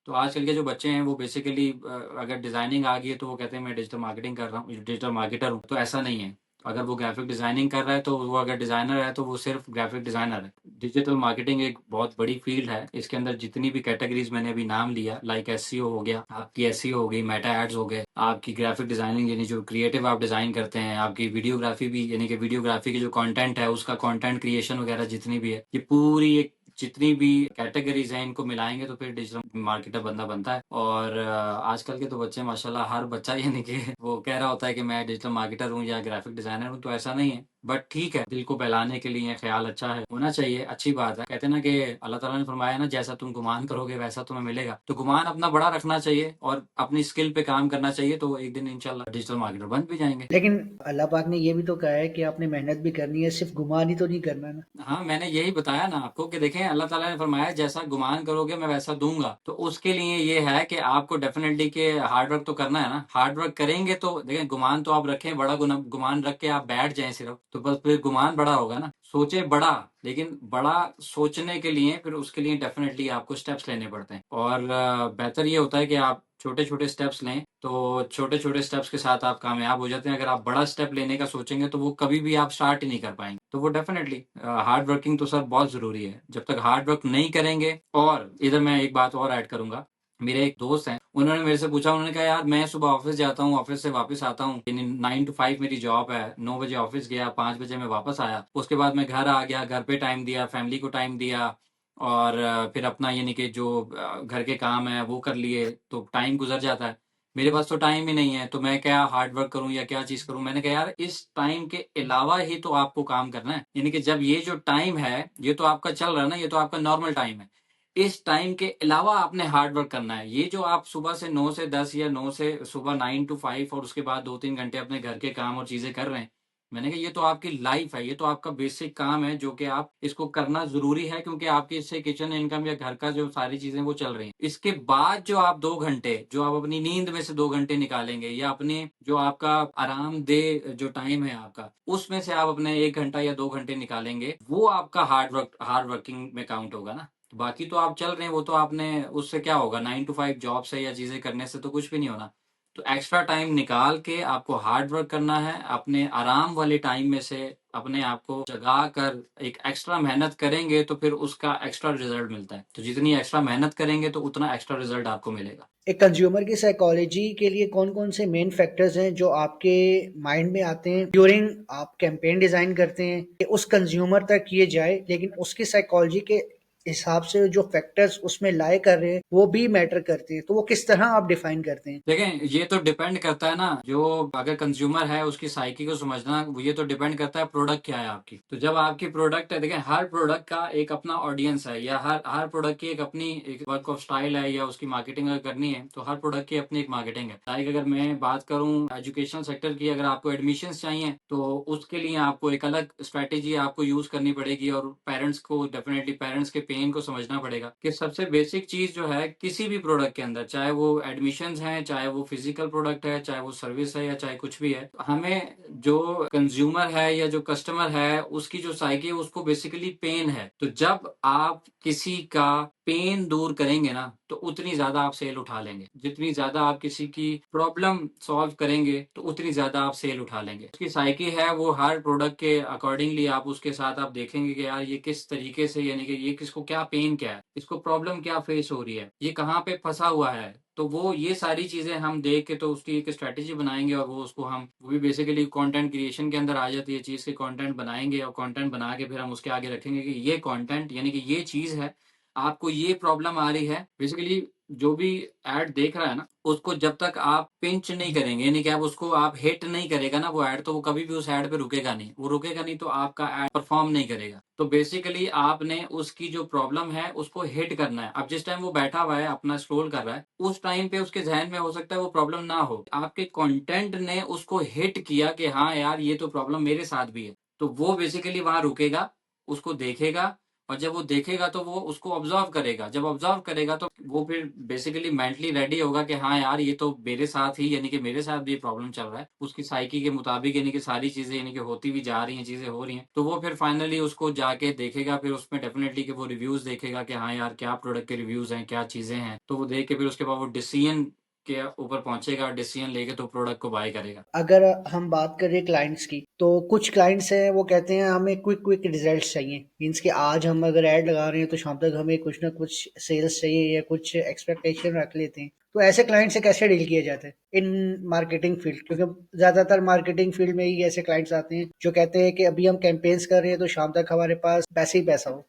तो आजकल के जो बच्चे हैं वो बेसिकली अगर डिज़ाइनिंग आ गई है तो वो कहते हैं मैं डिजिटल मार्केटिंग कर रहा हूँ, डिजिटल मार्केटर हूँ, तो ऐसा नहीं है। अगर वो ग्राफ़िक डिज़ाइनिंग कर रहा है तो वो अगर डिज़ाइनर है तो वो सिर्फ़ ग्राफ़िक डिज़ाइनर है। डिजिटल मार्केटिंग एक बहुत बड़ी फ़ील्ड है। इसके अंदर जितनी भी कैटेगरीज़ मैंने अभी नाम लिया लाइक एसईओ हो गया, आपकी एसईओ हो गई, मेटा एड्स हो गए, आपकी ग्राफ़िक डिज़ाइनिंग यानी जो क्रिएटिव आप डिज़ाइन करते हैं, आपकी वीडियोग्राफ़ी भी यानी कि वीडियोग्राफ़ी की जो कंटेंट है उसका कंटेंट क्रिएशन वगैरह जितनी भी है, ये पूरी एक जितनी भी कैटेगरीज़ हैं इनको मिलाएँगे तो फिर डिजिटल मार्केटर बंदा बनता है। और आजकल के तो बच्चे माशाल्लाह हर बच्चा यानी कि वो कह रहा होता है कि मैं डिजिटल मार्केटर हूँ या ग्राफ़िक डिज़ाइनर हूँ, तो ऐसा नहीं है। बट ठीक है, दिल को बहलाने के लिए ख़्याल अच्छा है, होना चाहिए, अच्छी बात है। कहते हैं ना कि अल्लाह ताला ने फरमाया ना जैसा तुम गुमान करोगे वैसा तुम्हें मिलेगा। तो गुमान अपना बड़ा रखना चाहिए और अपनी स्किल पे काम करना चाहिए, तो एक दिन इंशाल्लाह डिजिटल मार्केटर बन भी जाएँगे। लेकिन अल्लाह पाक ने ये भी तो कहा है कि आपने मेहनत भी करनी है, सिर्फ गुमान ही तो नहीं करना ना। हाँ, मैंने यही बताया ना आपको कि देखें अल्लाह ताला ने फरमाया जैसा गुमान करोगे मैं वैसा दूँगा। तो उसके लिए ये है कि आपको डेफ़िनेटली कि हार्ड वर्क तो करना है ना। हार्ड वर्क करेंगे तो देखें गुमान तो आप रखें बड़ा गुमान रख के आप बैठ जाएँ सिर्फ़, तो बस फिर गुमान बड़ा होगा ना। सोचें बड़ा, लेकिन बड़ा सोचने के लिए फिर उसके लिए डेफ़िनेटली आपको स्टेप्स लेने पड़ते हैं। और बेहतर ये होता है कि आप छोटे-छोटे स्टेप्स लें, तो छोटे-छोटे स्टेप्स के साथ आप कामयाब हो जाते हैं। अगर आप बड़ा स्टेप लेने का सोचेंगे तो वो कभी भी आप स्टार्ट ही नहीं कर पाएँगे। तो वो डेफ़िनेटली हार्ड वर्किंग तो सर बहुत ज़रूरी है। जब तक हार्ड वर्क नहीं करेंगे और इधर मैं एक बात और ऐड करूँगा। मेरे एक दोस्त हैं, उन्होंने मेरे से पूछा, उन्होंने कहा यार मैं सुबह ऑफ़िस जाता हूँ, ऑफ़िस से वापस आता हूँ, यानी 9 टू 5 मेरी जॉब है, 9 बजे ऑफ़िस गया, 5 बजे मैं वापस आया। उसके बाद मैं घर आ गया, घर पे टाइम दिया, फैमिली को टाइम दिया और फिर अपना यानी कि जो घर के काम हैं वो कर लिए, तो टाइम गुज़र जाता है। मेरे पास तो टाइम ही नहीं है, तो मैं क्या हार्ड वर्क करूँ या क्या चीज़ करूँ? मैंने कहा यार इस टाइम के अलावा ही तो आपको काम करना है। यानी कि जब ये जो टाइम है, ये तो आपका चल रहा है ना, ये तो आपका नॉर्मल टाइम है। इस टाइम के अलावा आपने हार्ड वर्क करना है। ये जो आप सुबह से 9 से 10 या 9 से सुबह 9 टू 5 और उसके बाद 2-3 घंटे अपने घर के काम और चीज़ें कर रहे हैं। मैंने कहा ये तो आपकी लाइफ़ है, ये तो आपका बेसिक काम है जो कि आप इसको करना ज़रूरी है क्योंकि आपकी इससे किचन इनकम या घर का जो सारी चीज़ें वो चल रही हैं। इसके बाद जो आप 2 घंटे जो आप अपनी नींद में से 2 घंटे निकालेंगे या अपने जो आपका आरामदेह जो टाइम है आपका, उसमें से आप अपने 1 घंटा या 2 घंटे निकालेंगे, वो आपका हार्ड वर्किंग में काउंट होगा ना। बाकी तो आप चल रहे हैं, वो तो आपने उससे क्या होगा 9 टू 5 जॉब से या चीज़ें करने से तो कुछ भी नहीं होना। तो एक्स्ट्रा टाइम निकाल के आपको हार्ड वर्क करना है, अपने आराम वाले टाइम में से अपने आप को जगा कर एक एक्स्ट्रा मेहनत करेंगे तो फिर उसका एक्स्ट्रा रिज़ल्ट मिलता है। तो जितनी एक्स्ट्रा मेहनत करेंगे तो उतना एक्स्ट्रा रिज़ल्ट आपको मिलेगा। एक कंज्यूमर की साइकोलॉजी के लिए कौन-कौन से मेन फैक्टर्स हैं जो आपके माइंड में आते हैं ड्यूरिंग आप कैंपेन डिज़ाइन करते हैं कि उस कंज्यूमर तक ये जाए, लेकिन उसकी साइकोलॉजी के हिसाब से जो फैक्टर्स उसमें लाए कर रहे हैं, वो भी मैटर करते हैं। तो वो किस तरह आप डिफाइन करते हैं? देखें, ये तो डिपेंड करता है ना, जो अगर कंज़्यूमर है उसकी साइकी को समझना, वो ये तो डिपेंड करता है प्रोडक्ट क्या है आपकी। तो जब आपकी प्रोडक्ट है, देखें हर प्रोडक्ट का एक अपना ऑडियंस है या हर हर प्रोडक्ट की एक अपनी एक वर्क ऑफ स्टाइल है या उसकी मार्केटिंग अगर करनी है, तो हर प्रोडक्ट की अपनी एक मार्केटिंग है। लाइक अगर मैं बात करूँ एजुकेशनल सेक्टर की, अगर आपको एडमिशन्स चाहिए, तो उसके लिए आपको एक अलग स्ट्रैटेजी आपको यूज़ करनी पड़ेगी और पेरेंट्स को डेफ़िनेटली पेरेंट्स के पेन को समझना पड़ेगा कि सबसे बेसिक चीज़ जो है किसी भी प्रोडक्ट के अंदर, चाहे वो एडमिशन्स हैं, चाहे वो फिजिकल प्रोडक्ट है, चाहे वो सर्विस है या चाहे कुछ भी है, हमें जो कंज्यूमर है या जो कस्टमर है उसकी जो साइकी है उसको बेसिकली पेन है। तो जब आप किसी का पेन दूर करेंगे ना तो उतनी ज्यादा आप सेल उठा लेंगे। जितनी ज्यादा आप किसी की प्रॉब्लम सॉल्व करेंगे तो उतनी ज्यादा आप सेल उठा लेंगे। उसकी साइकी है वो हर प्रोडक्ट के अकॉर्डिंगली आप उसके साथ आप देखेंगे कि यार ये किस तरीके से, यानी कि ये किसको क्या पेन क्या है, इसको प्रॉब्लम क्या फेस हो रही है, ये कहाँ पे फंसा हुआ है। तो वो ये सारी चीज़ें हम देख के तो उसकी एक स्ट्रैटेजी बनाएँगे और वो उसको हम वो भी बेसिकली कंटेंट क्रिएशन के अंदर आ जाती है चीज़, के कंटेंट बनाएँगे और कंटेंट बना के फिर हम उसके आगे रखेंगे कि ये कंटेंट यानी कि ये चीज़ है, आपको ये प्रॉब्लम आ रही है। बेसिकली जो भी ऐड देख रहा है ना, उसको जब तक आप पिंच नहीं करेंगे, यानी कि आप उसको आप हिट नहीं करेगा ना वो ऐड, तो वो कभी भी उस ऐड पे रुकेगा नहीं। वो रुकेगा नहीं तो आपका ऐड परफ़ॉर्म नहीं करेगा। तो बेसिकली आपने उसकी जो प्रॉब्लम है उसको हिट करना है। अब जिस टाइम वो बैठा हुआ है, अपना स्क्रॉल कर रहा है, उस टाइम पे उसके ज़हन में हो सकता है वो प्रॉब्लम ना हो। आपके कंटेंट ने उसको हिट किया कि हाँ यार, ये तो प्रॉब्लम मेरे साथ भी है। तो वो बेसिकली वहाँ रुकेगा, उसको देखेगा और जब वो देखेगा तो वो उसको ऑब्जर्व करेगा। जब ऑब्जर्व करेगा तो वो फिर बेसिकली मेंटली रेडी होगा कि हाँ यार, ये तो मेरे साथ ही, यानी कि मेरे साथ भी ये प्रॉब्लम चल रहा है। उसकी साइकी के मुताबिक यानी कि सारी चीज़ें यानी कि होती भी जा रही हैं, चीज़ें हो रही हैं। तो वो फिर फाइनली उसको जाके देखेगा, फिर उसमें डेफ़िनेटली कि वो रिव्यूज़ देखेगा कि हाँ यार, क्या प्रोडक्ट के रिव्यूज़ हैं, क्या चीज़ें हैं। तो वो देख के फिर उसके बाद वो डिसीज़न के ऊपर पहुँचेगा, डिसीज़न लेके तो प्रोडक्ट को बाय करेगा। अगर हम बात करें क्लाइंट्स की, तो कुछ क्लाइंट्स हैं वो कहते हैं हमें क्विक क्विक रिजल्ट्स चाहिए। मीन्स कि आज हम अगर ऐड लगा रहे हैं तो शाम तक हमें कुछ ना कुछ सेल्स चाहिए या कुछ एक्सपेक्टेशन रख लेते हैं। तो ऐसे क्लाइंट से कैसे डील किया जाता है इन मार्केटिंग फील्ड? क्योंकि ज़्यादातर मार्केटिंग फील्ड में ही ऐसे क्लाइंट्स आते हैं जो कहते हैं कि अभी हम कैंपेन्स कर रहे हैं तो शाम तक हमारे पास पैसे ही पैसा हो।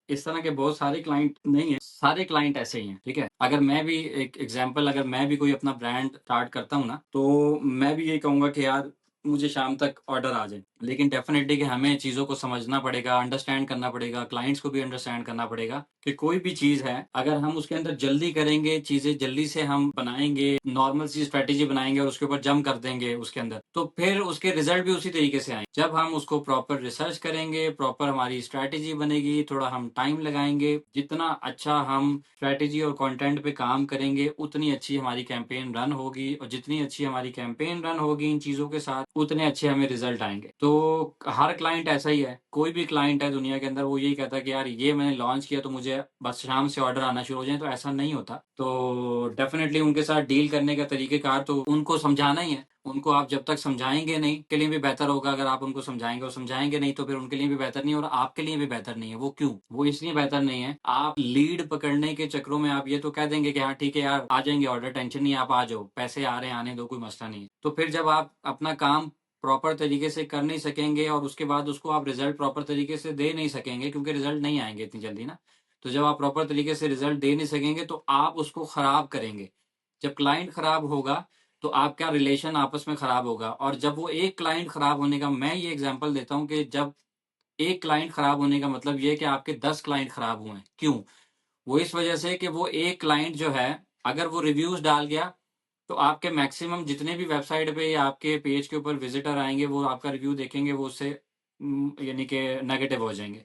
इस तरह के बहुत सारे क्लाइंट नहीं है, सारे क्लाइंट ऐसे ही हैं, ठीक है। अगर मैं भी एक एग्जांपल, अगर मैं भी कोई अपना ब्रांड स्टार्ट करता हूँ ना, तो मैं भी यही कहूंगा कि यार मुझे शाम तक ऑर्डर आ जाए, लेकिन डेफिनेटली कि हमें चीज़ों को समझना पड़ेगा, अंडरस्टैंड करना पड़ेगा, क्लाइंट्स को भी अंडरस्टैंड करना पड़ेगा कि कोई भी चीज़ है, अगर हम उसके अंदर जल्दी करेंगे, चीज़ें जल्दी से हम बनाएंगे, नॉर्मल सी स्ट्रेटेजी बनाएंगे और उसके ऊपर जंप कर देंगे उसके अंदर, तो फिर उसके रिजल्ट भी उसी तरीके से आएंगे। जब हम उसको प्रॉपर रिसर्च करेंगे, प्रॉपर हमारी स्ट्रेटेजी बनेगी, थोड़ा हम टाइम लगाएंगे, जितना अच्छा हम स्ट्रेटेजी और कंटेंट पे काम करेंगे, उतनी अच्छी हमारी कैंपेन रन होगी, और जितनी अच्छी हमारी कैंपेन रन होगी इन चीज़ों के साथ, उतने अच्छे हमें रिजल्ट आएंगे। तो हर क्लाइंट ऐसा ही है, कोई भी क्लाइंट है दुनिया के अंदर, वो यही कहता है कि यार ये मैंने लॉन्च किया तो मुझे बस शाम से ऑर्डर आना शुरू हो जाए, तो ऐसा नहीं होता। तो डेफिनेटली उनके साथ डील करने का तरीकेकार तो उनको समझाना ही है। उनको आप जब तक समझाएंगे नहीं, के लिए भी बेहतर होगा अगर आप उनको समझाएंगे, और समझाएंगे नहीं तो फिर उनके लिए भी बेहतर नहीं है, और आपके लिए भी बेहतर नहीं है। वो क्यों? वो इसलिए बेहतर नहीं है, आप लीड पकड़ने के चक्रों में आप ये तो कह देंगे कि हाँ ठीक है यार, आ जाएंगे ऑर्डर, टेंशन नहीं है, आप आ जाओ, पैसे आ रहे हैं, आने दो, कोई मसला नहीं है। तो फिर जब आप अपना काम प्रॉपर तरीके से कर नहीं सकेंगे, और उसके बाद उसको आप रिजल्ट प्रॉपर तरीके से दे नहीं सकेंगे, क्योंकि रिजल्ट नहीं आएंगे इतनी जल्दी ना। तो जब आप प्रॉपर तरीके से रिजल्ट दे नहीं सकेंगे तो आप उसको खराब करेंगे। जब क्लाइंट खराब होगा तो आपका रिलेशन आपस में खराब होगा, और जब वो एक क्लाइंट खराब होने का, मैं ये एग्जांपल देता हूँ कि जब एक क्लाइंट खराब होने का मतलब ये है कि आपके 10 क्लाइंट खराब हुए हैं। क्यों? वो इस वजह से कि वो एक क्लाइंट जो है, अगर वो रिव्यूज डाल गया, तो आपके मैक्सिमम जितने भी वेबसाइट पे या आपके पेज के ऊपर विजिटर आएंगे, वो आपका रिव्यू देखेंगे, वो उससे यानी कि नेगेटिव हो जाएंगे।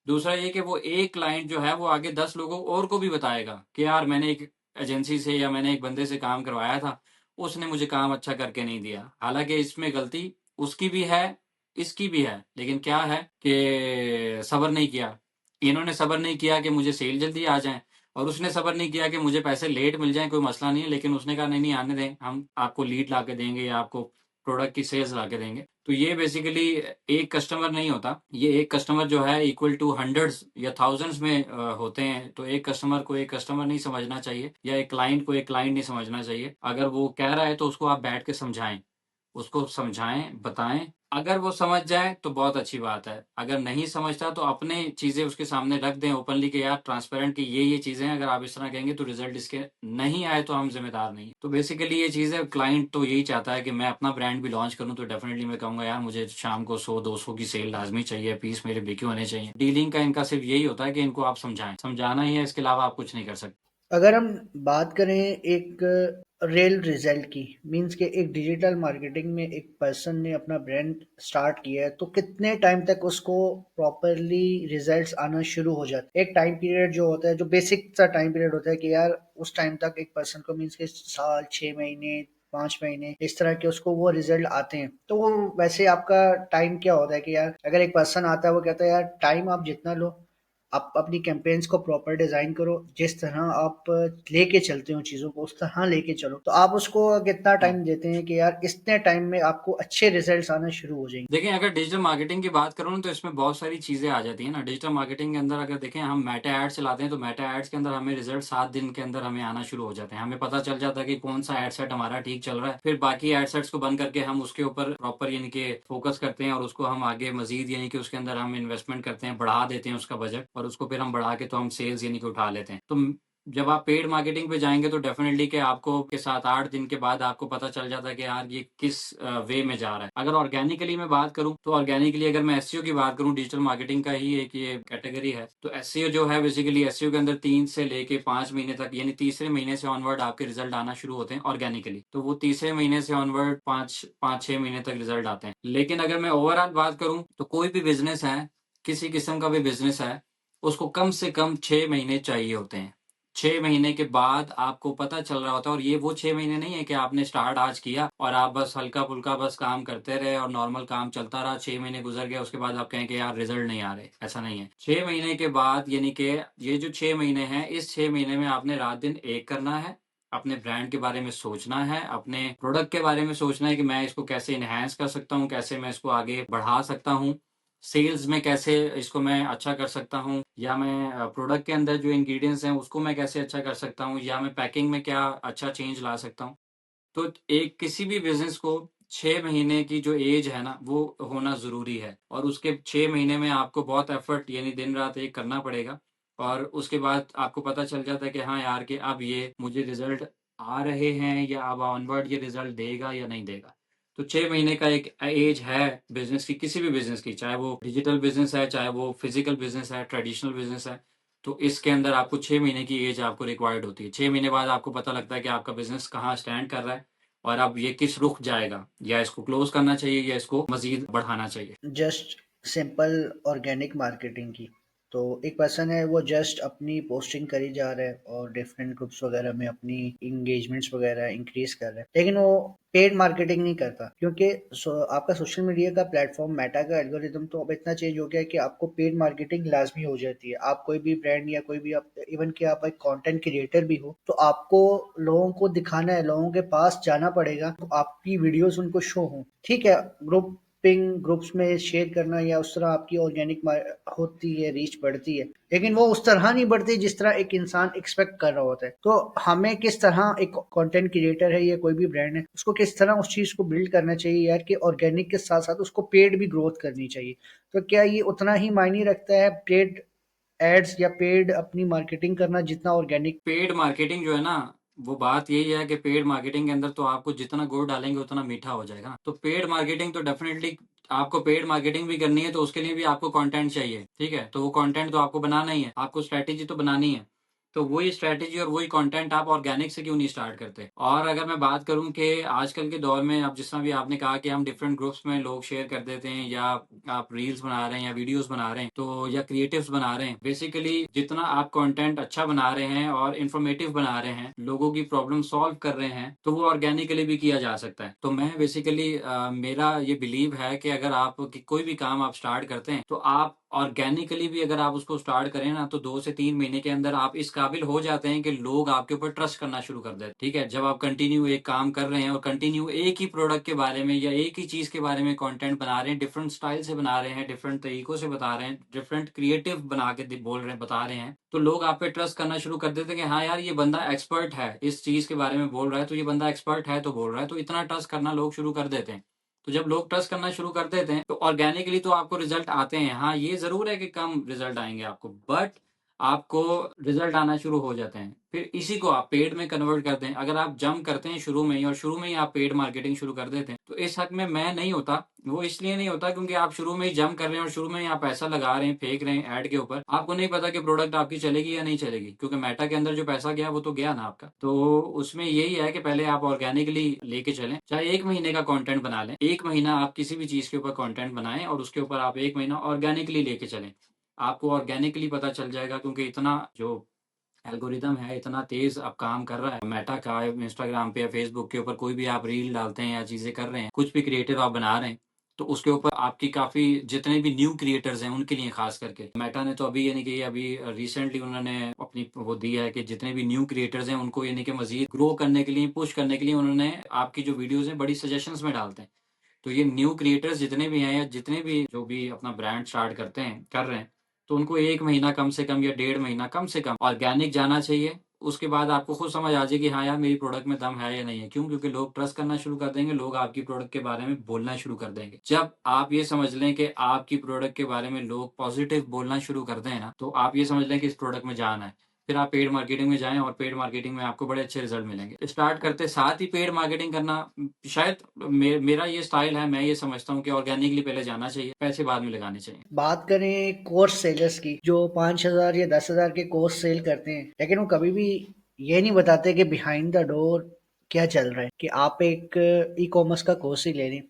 दूसरा ये कि वो एक क्लाइंट जो है वो आगे 10 लोगों और को भी बताएगा कि यार मैंने एक एजेंसी से या मैंने एक बंदे से काम करवाया था, उसने मुझे काम अच्छा करके नहीं दिया। हालाँकि इसमें गलती उसकी भी है, इसकी भी है, लेकिन क्या है कि सब्र नहीं किया। इन्होंने सब्र नहीं किया कि मुझे सेल जल्दी आ जाए, और उसने सब्र नहीं किया कि मुझे पैसे लेट मिल जाएँ, कोई मसला नहीं है, लेकिन उसने कहा नहीं, नहीं आने दें, हम आपको लीड ला के देंगे या आपको प्रोडक्ट की सेल्स ला के देंगे। तो ये बेसिकली एक कस्टमर नहीं होता, ये एक कस्टमर जो है इक्वल टू हंड्रेड्स या थाउजेंड्स में होते हैं। तो एक कस्टमर को एक कस्टमर नहीं समझना चाहिए, या एक क्लाइंट को एक क्लाइंट नहीं समझना चाहिए। अगर वो कह रहा है तो उसको आप बैठ के समझाएं, उसको समझाएं, बताएं। अगर वो समझ जाए तो बहुत अच्छी बात है, अगर नहीं समझता तो अपने चीजें उसके सामने रख दें ओपनली कि यार ट्रांसपेरेंट की ये चीजें हैं, अगर आप इस तरह कहेंगे तो रिजल्ट इसके नहीं आए तो हम जिम्मेदार नहीं। तो बेसिकली ये चीज है, क्लाइंट तो यही चाहता है कि मैं अपना ब्रांड भी लॉन्च करूं, तो डेफिनेटली मैं कहूंगा यार मुझे शाम को 100-200 की सेल लाजमी चाहिए, पीस मेरे बिके होने चाहिए। डीलिंग का इनका सिर्फ यही होता है कि इनको आप समझाएं, समझाना ही है, इसके अलावा आप कुछ नहीं कर सकते। अगर हम बात करें एक रियल रिजल्ट की, मींस के एक डिजिटल मार्केटिंग में एक पर्सन ने अपना ब्रांड स्टार्ट किया है तो कितने टाइम तक उसको प्रॉपरली रिजल्ट्स आना शुरू हो जाते हैं? एक टाइम पीरियड जो होता है, जो बेसिक सा टाइम पीरियड होता है कि यार उस टाइम तक एक पर्सन को, मींस के साल, 6 महीने, 5 महीने, इस तरह के उसको वो रिजल्ट आते हैं। तो वो वैसे आपका टाइम क्या होता है कि यार अगर एक पर्सन आता है वो कहता है यार टाइम आप जितना लो, आप अपनी कैंपेन्स को प्रॉपर डिजाइन करो, जिस तरह आप लेके चलते हो चीजों को उस तरह लेके चलो, तो आप उसको कितना हाँ। टाइम देते हैं कि यार इतने टाइम में आपको अच्छे रिजल्ट्स आना शुरू हो जाएंगे? देखिए, अगर डिजिटल मार्केटिंग की बात करूँ ना, तो इसमें बहुत सारी चीज़ें आ जाती हैं ना। डिजिटल मार्केटिंग के अंदर अगर देखें, हम मेटा एड चलाते हैं, तो मेटा एड्स के अंदर हमें रिजल्ट 7 दिन के अंदर हमें आना शुरू हो जाते हैं। हमें पता चल जाता है कि कौन सा एड सेट हमारा ठीक चल रहा है। फिर बाकी एड सेट्स को बंद करके हम उसके ऊपर प्रॉपर यानी कि फोकस करते हैं, और उसको हम आगे मजीद यानी कि उसके अंदर हम इन्वेस्टमेंट करते हैं, बढ़ा देते हैं उसका बजट, और उसको फिर हम बढ़ा के तो हम सेल्स यानी कि उठा लेते हैं। तो जब आप पेड मार्केटिंग पे जाएंगे तो डेफिनेटली कि आपको के 7-8 दिन के बाद आपको पता चल जाता है कि यार ये किस वे में जा रहा है। अगर ऑर्गेनिकली मैं बात करूं, तो ऑर्गेनिकली अगर मैं एसईओ की बात करूं, डिजिटल मार्केटिंग का ही एक ये कैटेगरी है। तो एसईओ जो है, बेसिकली एसईओ के अंदर 3 से लेके 5 महीने तक, यानी तीसरे महीने से ऑनवर्ड आपके रिजल्ट आना शुरू होते हैं ऑर्गेनिकली। तो वो तीसरे महीने से ऑनवर्ड 5-6 महीने तक रिजल्ट आते हैं। लेकिन अगर मैं ओवरऑल बात करूं, तो कोई भी बिजनेस है, किसी किस्म का भी बिजनेस है, उसको कम से कम 6 महीने चाहिए होते हैं। 6 महीने के बाद आपको पता चल रहा होता है, और ये वो 6 महीने नहीं है कि आपने स्टार्ट आज किया और आप बस हल्का-फुल्का बस काम करते रहे और नॉर्मल काम चलता रहा, 6 महीने गुज़र गए, उसके बाद आप कहें कि यार रिज़ल्ट नहीं आ रहे, ऐसा नहीं है। 6 महीने के बाद यानी कि ये जो 6 महीने हैं, इस 6 महीने में आपने रात-दिन एक करना है, अपने ब्रांड के बारे में सोचना है, अपने प्रोडक्ट के बारे में सोचना है कि मैं इसको कैसे एनहांस कर सकता हूँ, कैसे मैं इसको आगे बढ़ा सकता हूँ। सेल्स में कैसे इसको मैं अच्छा कर सकता हूँ, या मैं प्रोडक्ट के अंदर जो इंग्रीडिएंट्स हैं उसको मैं कैसे अच्छा कर सकता हूँ, या मैं पैकिंग में क्या अच्छा चेंज ला सकता हूँ। तो एक किसी भी बिज़नेस को 6 महीने की जो एज है ना, वो होना ज़रूरी है, और उसके 6 महीने में आपको बहुत एफ़र्ट यानी दिन-रात एक करना पड़ेगा, और उसके बाद आपको पता चल जाता है कि हाँ यार, कि अब ये मुझे रिज़ल्ट आ रहे हैं, या अब ऑनवर्ड ये रिज़ल्ट देगा या नहीं देगा। तो 6 महीने का एक एज है बिज़नेस की, किसी भी बिज़नेस की, चाहे वो डिजिटल बिज़नेस है, चाहे वो फ़िज़िकल बिज़नेस है, ट्रेडिशनल बिज़नेस है। तो इसके अंदर आपको 6 महीने की एज आपको रिक्वायर्ड होती है। 6 महीने बाद आपको पता लगता है कि आपका बिज़नेस कहाँ स्टैंड कर रहा है, और अब ये किस रुख जाएगा, या इसको क्लोज़ करना चाहिए या इसको मज़ीद बढ़ाना चाहिए। जस्ट सिंपल ऑर्गेनिक मार्केटिंग की। तो एक पर्सन है, वो जस्ट अपनी पोस्टिंग करी जा रहा है और डिफरेंट ग्रुप्स वगैरह में अपनी इंगेजमेंट्स वगैरह इंक्रीज कर रहा है, लेकिन वो पेड मार्केटिंग नहीं करता, क्योंकि आपका सोशल मीडिया का प्लेटफॉर्म मेटा का एल्गोरिदम तो अब इतना चेंज हो गया है कि आपको पेड मार्केटिंग लाजमी हो जाती है। आप कोई भी ब्रांड या कोई भी, आप इवन कि आप एक कंटेंट क्रिएटर भी हो, तो आपको लोगों को दिखाना है, लोगों के पास जाना पड़ेगा, तो आपकी वीडियोस उनको शो हो। ठीक है, ग्रुप पिंग ग्रुप्स में शेयर करना या उस तरह आपकी ऑर्गेनिक होती है, रीच बढ़ती है, लेकिन वो उस तरह नहीं बढ़ती जिस तरह एक इंसान एक्सपेक्ट कर रहा होता है। तो हमें किस तरह, एक कंटेंट क्रिएटर है या कोई भी ब्रांड है, उसको किस तरह उस चीज को बिल्ड करना चाहिए यार, कि ऑर्गेनिक के साथ साथ उसको पेड भी ग्रोथ करनी चाहिए। तो क्या ये उतना ही मायने रखता है, पेड एड्स या पेड अपनी मार्केटिंग करना, जितना ऑर्गेनिक? पेड मार्केटिंग जो है ना, वो बात यही है कि पेड मार्केटिंग के अंदर तो आपको जितना गुड़ डालेंगे उतना मीठा हो जाएगा ना। तो पेड मार्केटिंग तो डेफिनेटली आपको पेड मार्केटिंग भी करनी है, तो उसके लिए भी आपको कंटेंट चाहिए, ठीक है? तो वो कंटेंट तो आपको बनाना ही है, आपको स्ट्रैटेजी तो बनानी है। तो वही स्ट्रैटेजी और वही कंटेंट आप ऑर्गेनिक से क्यों नहीं स्टार्ट करते? और अगर मैं बात करूँ कि आजकल के दौर में, अब जिस तरह भी आपने कहा कि हम डिफरेंट ग्रुप्स में लोग शेयर कर देते हैं, या आप रील्स बना रहे हैं या वीडियोस बना रहे हैं, तो या क्रिएटिव्स बना रहे हैं, बेसिकली जितना आप कंटेंट अच्छा बना रहे हैं और इंफॉर्मेटिव बना रहे हैं, लोगों की प्रॉब्लम सॉल्व कर रहे हैं, तो वो ऑर्गेनिकली भी किया जा सकता है। तो मैं बेसिकली मेरा ये बिलीव है कि अगर आप कोई भी काम आप स्टार्ट करते हैं, तो आप ऑर्गेनिकली भी अगर आप उसको स्टार्ट करें ना, तो 2 से 3 महीने के अंदर आप इस काबिल हो जाते हैं कि लोग आपके ऊपर ट्रस्ट करना शुरू कर दें, ठीक है? जब आप कंटिन्यू एक काम कर रहे हैं और कंटिन्यू एक ही प्रोडक्ट के बारे में या एक ही चीज़ के बारे में कंटेंट बना रहे हैं, डिफरेंट स्टाइल से बना रहे हैं, डिफरेंट तरीकों से बता रहे हैं, डिफरेंट क्रिएटिव बना के बोल रहे हैं, बता रहे हैं, तो लोग आप पे ट्रस्ट करना शुरू कर देते हैं कि हाँ यार, ये बंदा एक्सपर्ट है, इस चीज़ के बारे में बोल रहा है, तो ये बंदा एक्सपर्ट है तो बोल रहा है, तो इतना ट्रस्ट करना लोग शुरू कर देते हैं। तो जब लोग ट्रस्ट करना शुरू कर देते हैं, तो ऑर्गेनिकली तो आपको रिजल्ट आते हैं। हाँ, ये ज़रूर है कि कम रिजल्ट आएँगे आपको, बट आपको रिजल्ट आना शुरू हो जाते हैं। फिर इसी को आप पेड में कन्वर्ट करते हैं। अगर आप जंप करते हैं शुरू में ही, और शुरू में ही आप पेड मार्केटिंग शुरू कर देते हैं, तो इस हक़ में मैं नहीं होता। वो इसलिए नहीं होता क्योंकि आप शुरू में ही जंप कर रहे हैं और शुरू में ही आप पैसा लगा रहे हैं, फेंक रहे हैं ऐड के ऊपर। आपको नहीं पता कि प्रोडक्ट आपकी चलेगी या नहीं चलेगी, क्योंकि मेटा के अंदर जो पैसा गया वो तो गया ना आपका। तो उसमें यही है कि पहले आप ऑर्गेनिकली लेके चलें, चाहे 1 महीने का कंटेंट बना लें। 1 महीना आप किसी भी चीज़ के ऊपर कंटेंट बनाएँ और उसके ऊपर आप 1 महीना ऑर्गेनिकली लेके चलें। आपको ऑर्गेनिकली पता चल जाएगा, क्योंकि इतना जो एल्गोरिदम है, इतना तेज़ अब काम कर रहा है मेटा का, इंस्टाग्राम पे या फेसबुक के ऊपर कोई भी आप रील डालते हैं या चीज़ें कर रहे हैं, कुछ भी क्रिएटिव आप बना रहे हैं, तो उसके ऊपर आपकी काफ़ी, जितने भी न्यू क्रिएटर्स हैं उनके लिए ख़ास करके मेटा ने तो अभी यानी कि अभी रिसेंटली उन्होंने अपनी वो दी है कि जितने भी न्यू क्रिएटर्स हैं उनको यानी कि मज़ीद ग्रो करने के लिए, पुश करने के लिए, उन्होंने आपकी जो वीडियोज़ हैं बड़ी सजेशंस में डालते हैं। तो ये न्यू क्रिएटर्स जितने भी हैं, या जितने भी जो भी अपना ब्रांड स्टार्ट करते हैं, कर रहे हैं, तो उनको 1 महीना कम से कम या डेढ़ महीना कम से कम ऑर्गेनिक जाना चाहिए। उसके बाद आपको खुद समझ आ जाए कि हाँ यार, मेरी प्रोडक्ट में दम है या नहीं है। क्यों? क्योंकि लोग ट्रस्ट करना शुरू कर देंगे, लोग आपकी प्रोडक्ट के बारे में बोलना शुरू कर देंगे। जब आप ये समझ लें कि आपकी प्रोडक्ट के बारे में लोग पॉजिटिव बोलना शुरू कर दें ना, तो आप ये समझ लें कि इस प्रोडक्ट में जान है। फिर आप पेड मार्केटिंग में जाएँ और पेड मार्केटिंग में आपको बड़े अच्छे रिज़ल्ट मिलेंगे। स्टार्ट करते साथ ही पेड मार्केटिंग करना, शायद मेरा ये स्टाइल है, मैं ये समझता हूँ कि ऑर्गेनिकली पहले जाना चाहिए, पैसे बाद में लगाने चाहिए। बात करें कोर्स सेलर्स की, जो 5,000 या 10,000 के कोर्स सेल करते हैं, लेकिन वो कभी भी ये नहीं बताते कि बिहाइंड द डोर क्या चल रहा है। कि आप एक ई कॉमर्स का कोर्स ही ले लें,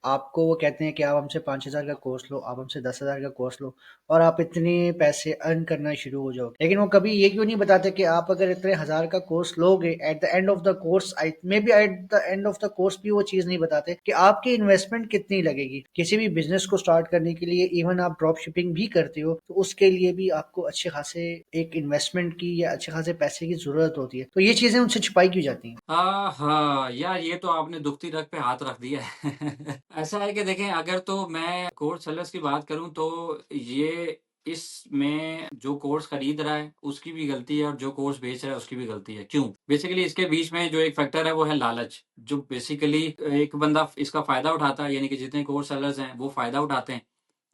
आपको वो कहते हैं कि आप हमसे 5,000 का कोर्स लो, आप हमसे 10,000 का कोर्स लो और आप इतने पैसे अर्न करना शुरू हो जाओगे। लेकिन वो कभी ये क्यों नहीं बताते कि आप अगर इतने हज़ार का कोर्स लोगे, at the end of the course may be at the end of the course भी वो चीज़ नहीं बताते कि आपकी इन्वेस्टमेंट कितनी लगेगी। किसी भी बिज़नेस को स्टार्ट करने के लिए, इवन आप ड्रॉप शिपिंग भी करते हो, तो उसके लिए भी आपको अच्छे खासे एक इन्वेस्टमेंट की या अच्छे खासे पैसे की ज़रूरत होती है। तो ये चीज़ें उनसे छुपाई क्यों जाती हैं? हाँ, यार ये तो आपने दुखती रग पे हाथ रख दिया है। ऐसा है कि देखें, अगर तो मैं कोर्स सेलर्स की बात करूँ तो ये इसमें जो कोर्स खरीद रहा है उसकी भी गलती है और जो कोर्स बेच रहा है उसकी भी गलती है। क्यों? बेसिकली इसके बीच में जो एक फैक्टर है वो है लालच। जो बेसिकली एक बंदा इसका फ़ायदा उठाता है, यानी कि जितने कोर्स सेलर्स हैं वो फ़ायदा उठाते हैं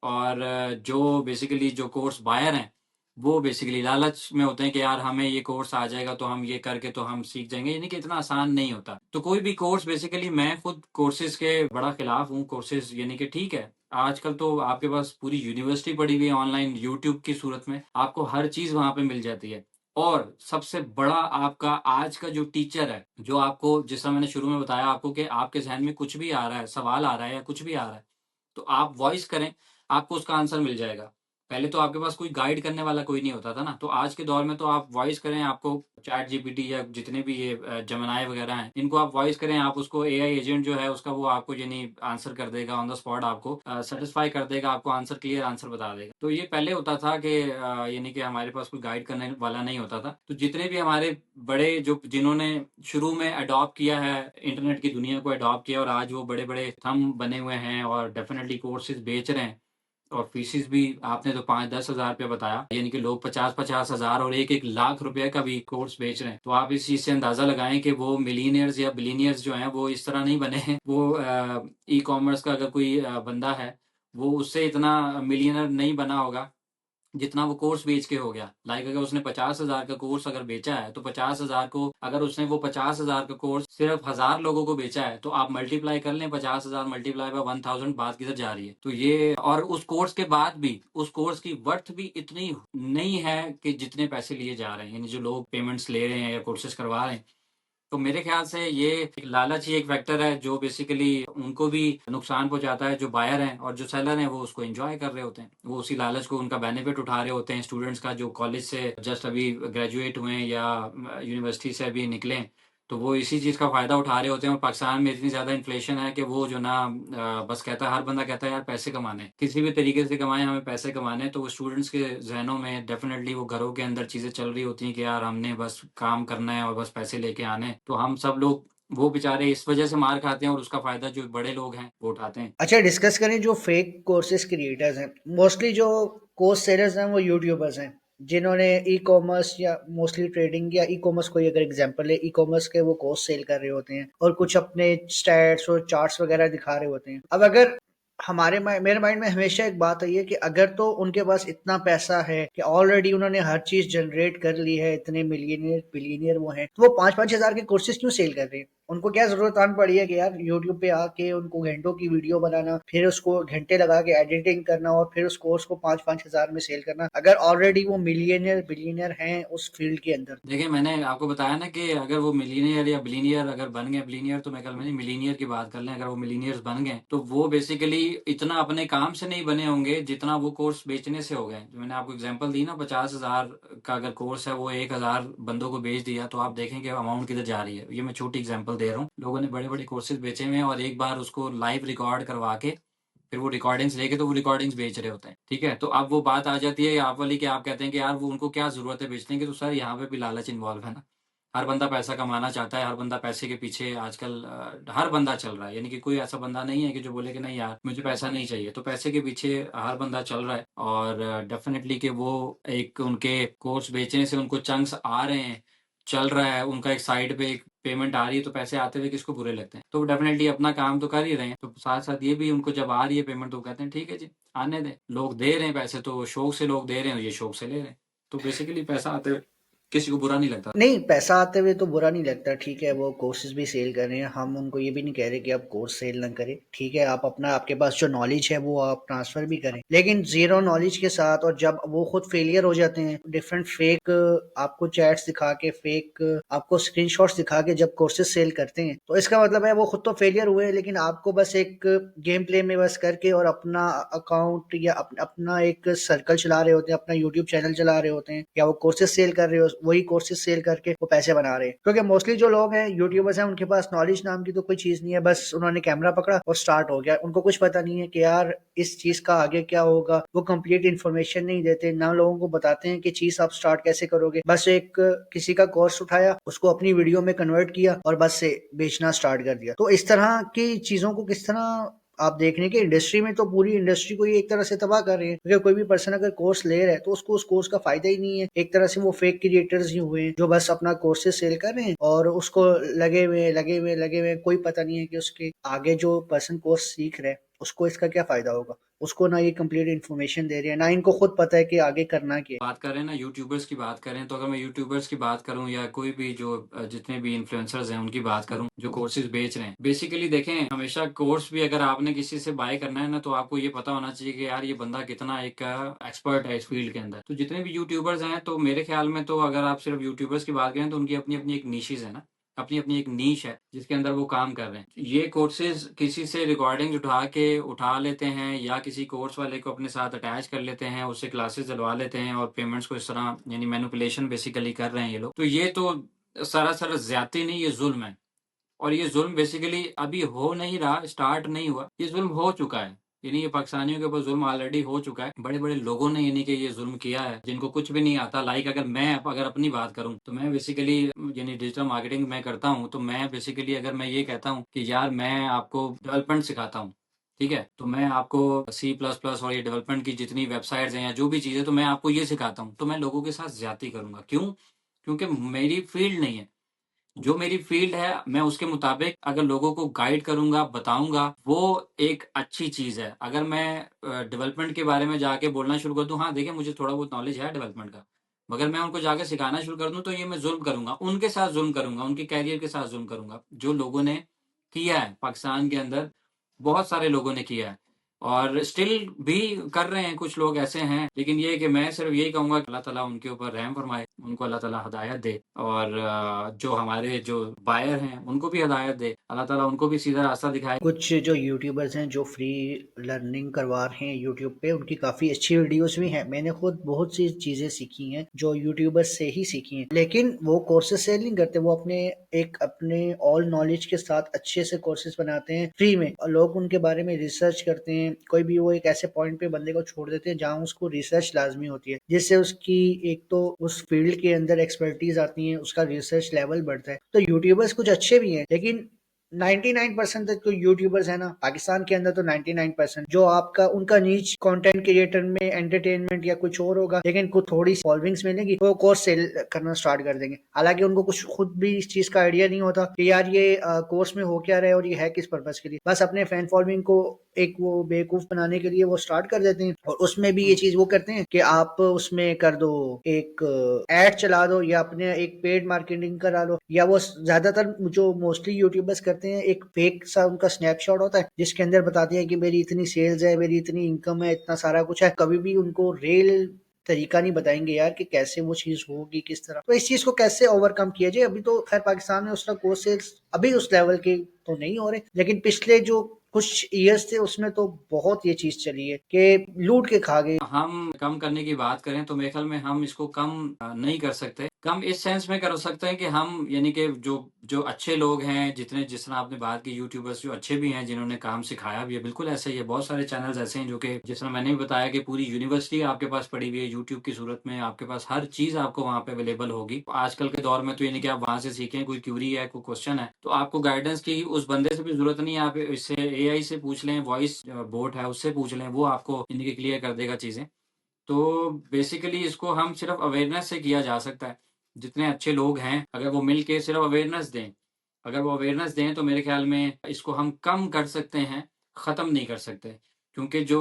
और जो बेसिकली जो कोर्स बायर हैं वो बेसिकली लालच में होते हैं कि यार हमें ये कोर्स आ जाएगा तो हम ये करके तो हम सीख जाएँगे, यानी कि इतना आसान नहीं होता। तो कोई भी कोर्स बेसिकली, मैं खुद कोर्सेज़ के बड़ा खिलाफ हूँ। कोर्सेज़ यानी कि ठीक है, आजकल तो आपके पास पूरी यूनिवर्सिटी पड़ी हुई है ऑनलाइन, यूट्यूब की सूरत में, आपको हर चीज़ वहाँ पे मिल जाती है। और सबसे बड़ा आपका आज का जो टीचर है, जो आपको, जैसा मैंने शुरू में बताया आपको कि आपके ज़हन में कुछ भी आ रहा है, सवाल आ रहा है या कुछ भी आ रहा है, तो आप वॉइस करें, आपको उसका आंसर मिल जाएगा। पहले तो आपके पास कोई गाइड करने वाला कोई नहीं होता था ना, तो आज के दौर में तो आप वॉइस करें, आपको चैट जीपीटी या जितने भी ये जेमिनी वगैरह हैं, इनको आप वॉइस करें, आप उसको एआई एजेंट जो है उसका, वो आपको यानी आंसर कर देगा ऑन द स्पॉट, आपको सेटिस्फाई कर देगा, आपको आंसर, क्लियर आंसर बता देगा। तो ये पहले होता था कि यानी कि हमारे पास कोई गाइड करने वाला नहीं होता था। तो जितने भी हमारे बड़े, जो जिन्होंने शुरू में अडॉप्ट किया है, इंटरनेट की दुनिया को अडॉप्ट किया और आज वो बड़े-बड़े थंब बने हुए हैं और डेफ़िनिटली कोर्सेज़ बेच रहे हैं। और फीसेस भी आपने तो 5-10 हज़ार रुपया बताया, यानी कि लोग 50-50 हज़ार और 1-1 लाख रुपए का भी कोर्स बेच रहे हैं। तो आप इस चीज़ से अंदाज़ा लगाएँ कि वो मिलियनियर्स या बिलियनियर्स जो हैं वो इस तरह नहीं बने हैं। वो ई-कॉमर्स का अगर कोई बंदा है, वो उससे इतना मिलियनर नहीं बना होगा जितना वो कोर्स बेच के हो गया। लाइक अगर उसने 50,000 का कोर्स अगर बेचा है, तो 50,000 को, अगर उसने वो 50,000 का कोर्स सिर्फ 1,000 लोगों को बेचा है, तो आप मल्टीप्लाई कर लें, 50,000 मल्टीप्लाई बाय 1,000 बात किधर जा रही है। तो ये, और उस कोर्स के बाद भी उस कोर्स की वर्थ भी इतनी नहीं है कि जितने पैसे लिए जा रहे हैं, यानी जो लोग पेमेंट्स ले रहे हैं या कोर्सेज करवा रहे हैं। तो मेरे ख्याल से ये एक लालच ही एक फैक्टर है जो बेसिकली उनको भी नुकसान पहुँचाता है, जो बायर हैं, और जो सेलर हैं वो उसको एन्जॉय कर रहे होते हैं। वो उसी लालच को, उनका बेनिफिट उठा रहे होते हैं। स्टूडेंट्स का जो कॉलेज से जस्ट अभी ग्रेजुएट हुए हैं या यूनिवर्सिटी से अभी निकले हैं, तो वो इसी चीज़ का फ़ायदा उठा रहे होते हैं। और पाकिस्तान में इतनी ज़्यादा इन्फ्लेशन है कि वो जो ना बस कहता है, हर बंदा कहता है यार पैसे कमाने हैं। किसी भी तरीके से कमाएँ, हमें पैसे कमाने हैं। तो वो स्टूडेंट्स के ज़हनों में डेफ़िनिटली वो घरों के अंदर चीज़ें चल रही होती हैं कि यार हमने बस काम करना है और बस पैसे लेके आने हैं। तो हम सब लोग, वो बेचारे इस वज़ह से मार खाते हैं और उसका फ़ायदा जो बड़े लोग हैं वो उठाते हैं। अच्छा, डिस्कस करें जो फेक कोर्सेज क्रिएटर्स हैं। मोस्टली जो कोर्स सेलर्स हैं वो यूट्यूबर्स हैं, जिन्होंने ई कॉमर्स या मोस्टली ट्रेडिंग या ई कॉमर्स, कोई अगर एग्जांपल है, ई कॉमर्स के वो कोर्स सेल कर रहे होते हैं और कुछ अपने स्टैट्स और चार्ट्स वगैरह दिखा रहे होते हैं। अब अगर मेरे माइंड में हमेशा एक बात आई है कि अगर तो उनके पास इतना पैसा है कि ऑलरेडी उन्होंने हर चीज जनरेट कर ली है, इतने मिलियनियर बिलियनियर वो हैं, तो वो 5-5 हज़ार के कोर्सेज क्यों सेल कर रहे हैं? उनको क्या जरूरत आन पड़ी है कि यार यूट्यूब पे आके उनको घंटों की वीडियो बनाना, फिर उसको घंटे लगा के एडिटिंग करना और फिर उस कोर्स को 5-5 हज़ार में सेल करना, अगर ऑलरेडी वो मिलियनियर बिलियनियर हैं उस फील्ड के अंदर। देखिए, मैंने आपको बताया ना कि अगर वो मिलीनियर या बिलीनियर अगर बन गए, बिलीनियर तो मैं कल मैंने मिलीनियर की बात कर लें, अगर वो मिलीनियर्स बन गए तो वो बेसिकली इतना अपने काम से नहीं बने होंगे जितना वो कोर्स बेचने से हो गए। जो मैंने आपको एग्जांपल दी ना, 50,000 का अगर कोर्स है, वो 1,000 बंदों को बेच दिया, तो आप देखें कि अमाउंट किधर जा रही है। ये मैं छोटी एग्जाम्पल दे रहा हूँ। लोगों ने बड़े बड़े कोर्सेज बेचे हुए हैं और एक बार उसको लाइव रिकॉर्ड करवा के फिर वो रिकॉर्डिंग्स लेके तो वो रिकॉर्डिंग्स बेच रहे होते हैं। ठीक है? तो अब वो बात आ जाती है आप वाली कि आप कहते हैं कि यार वो उनको क्या ज़रूरत है बेचने की, तो सर यहाँ पे भी लालच इन्वॉल्व है ना। हर बंदा पैसा कमाना चाहता है, हर बंदा पैसे के पीछे आजकल हर बंदा चल रहा है। यानी कि कोई ऐसा बंदा नहीं है कि जो बोले कि नहीं यार मुझे पैसा नहीं चाहिए। तो पैसे के पीछे हर बंदा चल रहा है और डेफ़िनिटली कि वो एक उनके कोर्स बेचने से उनको चंक्स आ रहे हैं, चल रहा है, उनका एक साइड पे एक पेमेंट आ रही है, तो पैसे आते हुए किसको बुरे लगते हैं? तो वो डेफ़िनिटली अपना काम तो कर ही रहे हैं। तो साथ-साथ ये भी उनको जब आ रही है पेमेंट, तो वो कहते हैं ठीक है जी, आने दें। लोग दे रहे हैं पैसे, तो शौक से लोग दे रहे हैं और ये शौक से ले रहे हैं। तो बेसिकली पैसा आते हुए किसी को बुरा नहीं लगता। नहीं, पैसा आते हुए तो बुरा नहीं लगता, ठीक है, वो कोर्सेज भी सेल कर रहे हैं, हम उनको ये भी नहीं कह रहे कि आप कोर्स सेल ना करें, ठीक है, आप अपना आपके पास जो नॉलेज है वो आप ट्रांसफर भी करें, लेकिन जीरो नॉलेज के साथ और जब वो खुद फेलियर हो जाते हैं, डिफरेंट फेक आपको चैट्स दिखा के, फेक आपको स्क्रीनशॉट्स दिखा के जब कोर्सेज सेल करते हैं, तो इसका मतलब है वो खुद तो फेलियर हुए, लेकिन आपको बस एक गेम प्ले में बस करके और अपना अकाउंट या अपना एक सर्कल चला रहे होते हैं, अपना यूट्यूब चैनल चला रहे होते हैं, या वो कोर्सेज सेल कर रहे हो, वही कोर्सेज सेल करके वो पैसे बना रहे हैं, क्योंकि मोस्टली जो लोग हैं यूट्यूबर्स हैं उनके पास नॉलेज नाम की तो कोई चीज नहीं है, बस उन्होंने कैमरा पकड़ा और स्टार्ट हो गया, उनको कुछ पता नहीं है कि यार इस चीज का आगे क्या होगा, वो कंप्लीट इन्फॉर्मेशन नहीं देते ना, लोगों को बताते हैं कि चीज आप स्टार्ट कैसे करोगे, बस एक किसी का कोर्स उठाया, उसको अपनी वीडियो में कन्वर्ट किया और बस से बेचना स्टार्ट कर दिया। तो इस तरह की चीजों को किस तरह आप देखने की इंडस्ट्री में, तो पूरी इंडस्ट्री को ये एक तरह से तबाह कर रहे हैं, क्योंकि कोई भी पर्सन अगर कोर्स ले रहा है तो उसको उस कोर्स का फायदा ही नहीं है, एक तरह से वो फेक क्रिएटर्स ही हुए हैं जो बस अपना कोर्सेज सेल कर रहे हैं और उसको लगे हुए कोई पता नहीं है कि उसके आगे जो पर्सन कोर्स सीख रहा है उसको इसका क्या फायदा होगा, उसको ना ये कंप्लीट इन्फॉर्मेशन दे रहे हैं, ना इनको खुद पता है कि आगे करना क्या है। बात करें ना यूट्यूबर्स की बात करें, तो अगर मैं यूट्यूबर्स की बात करूं या कोई भी जो जितने भी इन्फ्लुएंसर्स हैं उनकी बात करूं जो कोर्सेज बेच रहे हैं, बेसिकली देखें, हमेशा कोर्स भी अगर आपने किसी से बाय करना है ना, तो आपको ये पता होना चाहिए कि यार ये बंदा कितना एक एक्सपर्ट है इस फील्ड के अंदर। तो जितने भी यूट्यूबर्स हैं, तो मेरे ख्याल में तो अगर आप सिर्फ यूट्यूबर्स की बात करें तो उनकी अपनी अपनी एक नीशेज है ना, अपनी अपनी एक नीश है जिसके अंदर वो काम कर रहे हैं। ये कोर्सेज किसी से रिकॉर्डिंग उठा लेते हैं या किसी कोर्स वाले को अपने साथ अटैच कर लेते हैं, उससे क्लासेस दिलवा लेते हैं और पेमेंट्स को इस तरह यानी मैनिपुलेशन बेसिकली कर रहे हैं ये लोग। तो ये तो सरासर ज्यादती नहीं, ये जुल्म है। और ये जुल्म बेसिकली अभी हो नहीं रहा, स्टार्ट नहीं हुआ, ये जुल्म हो चुका है। यानी ये पाकिस्तानियों के ऊपर जुल्म ऑलरेडी हो चुका है। बड़े बड़े लोगों ने यानी कि ये जुल्म किया है जिनको कुछ भी नहीं आता। लाइक अगर अपनी बात करूं तो मैं बेसिकली यानी डिजिटल मार्केटिंग मैं करता हूं, तो मैं बेसिकली अगर मैं ये कहता हूं कि यार मैं आपको डेवलपमेंट सिखाता हूं, ठीक है, तो मैं आपको C++ और ये डेवलपमेंट की जितनी वेबसाइट्स हैं या जो भी चीजें, तो मैं आपको ये सिखाता हूँ, तो मैं लोगों के साथ ज्यादती करूंगा। क्यों? क्योंकि मेरी फील्ड नहीं है। जो मेरी फील्ड है मैं उसके मुताबिक अगर लोगों को गाइड करूंगा, बताऊंगा, वो एक अच्छी चीज है। अगर मैं डेवलपमेंट के बारे में जाके बोलना शुरू कर दूं, हाँ देखिए मुझे थोड़ा बहुत नॉलेज है डेवलपमेंट का, मगर मैं उनको जाके सिखाना शुरू कर दूं, तो ये मैं जुल्म करूंगा, उनके साथ जुल्म करूंगा, उनके कैरियर के साथ जुल्म करूंगा। जो लोगों ने किया है पाकिस्तान के अंदर, बहुत सारे लोगों ने किया है और स्टिल भी कर रहे हैं, कुछ लोग ऐसे हैं। लेकिन ये है कि मैं सिर्फ यही कहूंगा कि अल्लाह ताला उनके ऊपर रहम फरमाए, उनको अल्लाह ताला हदायत दे, और जो हमारे जो बायर हैं उनको भी हदायत दे, अल्लाह ताला उनको भी सीधा रास्ता दिखाए। कुछ जो यूट्यूबर्स हैं जो फ्री लर्निंग करवा रहे हैं यूट्यूब पे, उनकी काफ़ी अच्छी वीडियोस भी हैं, मैंने खुद बहुत सी चीज़ें सीखी हैं जो यूट्यूबर्स से ही सीखी हैं, लेकिन वो कोर्सेज सेल नहीं करते, वो अपने ऑल नॉलेज के साथ अच्छे से कोर्सेज बनाते हैं फ्री में, और लोग उनके बारे में रिसर्च करते हैं, कोई भी वो एक ऐसे पॉइंट पे बंदे को छोड़ देते हैं जहाँ उसको रिसर्च लाजमी होती है, जिससे उसकी एक तो उस फील्ड के अंदर एक्सपर्टीज आती है, उसका रिसर्च लेवल बढ़ता है। तो यूट्यूबर्स कुछ अच्छे भी हैं, लेकिन 99% तक तो यूट्यूबर्स है ना पाकिस्तान के अंदर, तो 99% जो आपका उनका नीच कंटेंट क्रिएटर में एंटरटेनमेंट या कुछ और होगा, लेकिन कुछ थोड़ी फॉलोइंग्स मिलेगी वो कोर्स सेल करना स्टार्ट कर देंगे, हालांकि उनको कुछ खुद भी इस चीज का आइडिया नहीं होता कि यार ये कोर्स में हो क्या रहा है और ये है किस पर्पज के लिए, बस अपने फैन फॉलोइंग को एक वो बेवकूफ बनाने के लिए वो स्टार्ट कर देते हैं, और उसमें भी ये चीज वो करते हैं कि आप उसमें कर दो एक एड चला दो या अपने एक पेड मार्केटिंग करा लो, या वो ज्यादातर जो मोस्टली यूट्यूबर्स करते हैं एक फेक सा उनका स्नैपशॉट होता है जिसके अंदर बताते हैं कि मेरी इतनी सेल्स है, मेरी इतनी इनकम है, इतना सारा कुछ है, कभी भी उनको रियल तरीका नहीं बताएंगे यार कि कैसे वो चीज होगी किस तरह, तो इस चीज को कैसे ओवरकम किया जाए। अभी तो खैर पाकिस्तान में उसका कोर्स सेल्स अभी उस लेवल के तो नहीं हो रहे, लेकिन पिछले जो कुछ ईयर्स थे उसमें तो बहुत ये चीज चली है कि लूट के खा गए। हम कम करने की बात करें तो मेरे ख्याल में हम इसको कम नहीं कर सकते। कम इस सेंस में कर सकते हैं कि हम यानी कि जो जो अच्छे लोग हैं, जिस तरह आपने बात की, यूट्यूबर्स जो अच्छे भी हैं जिन्होंने काम सिखाया भी है, बिल्कुल ऐसे ही है। बहुत सारे चैनल्स ऐसे हैं जो कि जिस तरह मैंने भी बताया कि पूरी यूनिवर्सिटी आपके पास पड़ी हुई है यूट्यूब की सूरत में, आपके पास हर चीज आपको वहाँ पे अवेलेबल होगी। आजकल के दौर में तो यानी कि आप वहां से सीखें, कोई क्यूरी है, कोई क्वेश्चन है, तो आपको गाइडेंस की उस बंदे से भी जरूरत नहीं है, आप इससे AI से पूछ लें, वॉइस बोट है उससे पूछ लें, वो आपको यानी कि क्लियर कर देगा चीजें। तो बेसिकली इसको हम सिर्फ अवेयरनेस से किया जा सकता है। जितने अच्छे लोग हैं अगर वो मिल के सिर्फ अवेयरनेस दें, अगर वो अवेयरनेस दें, तो मेरे ख्याल में इसको हम कम कर सकते हैं, ख़त्म नहीं कर सकते। क्योंकि जो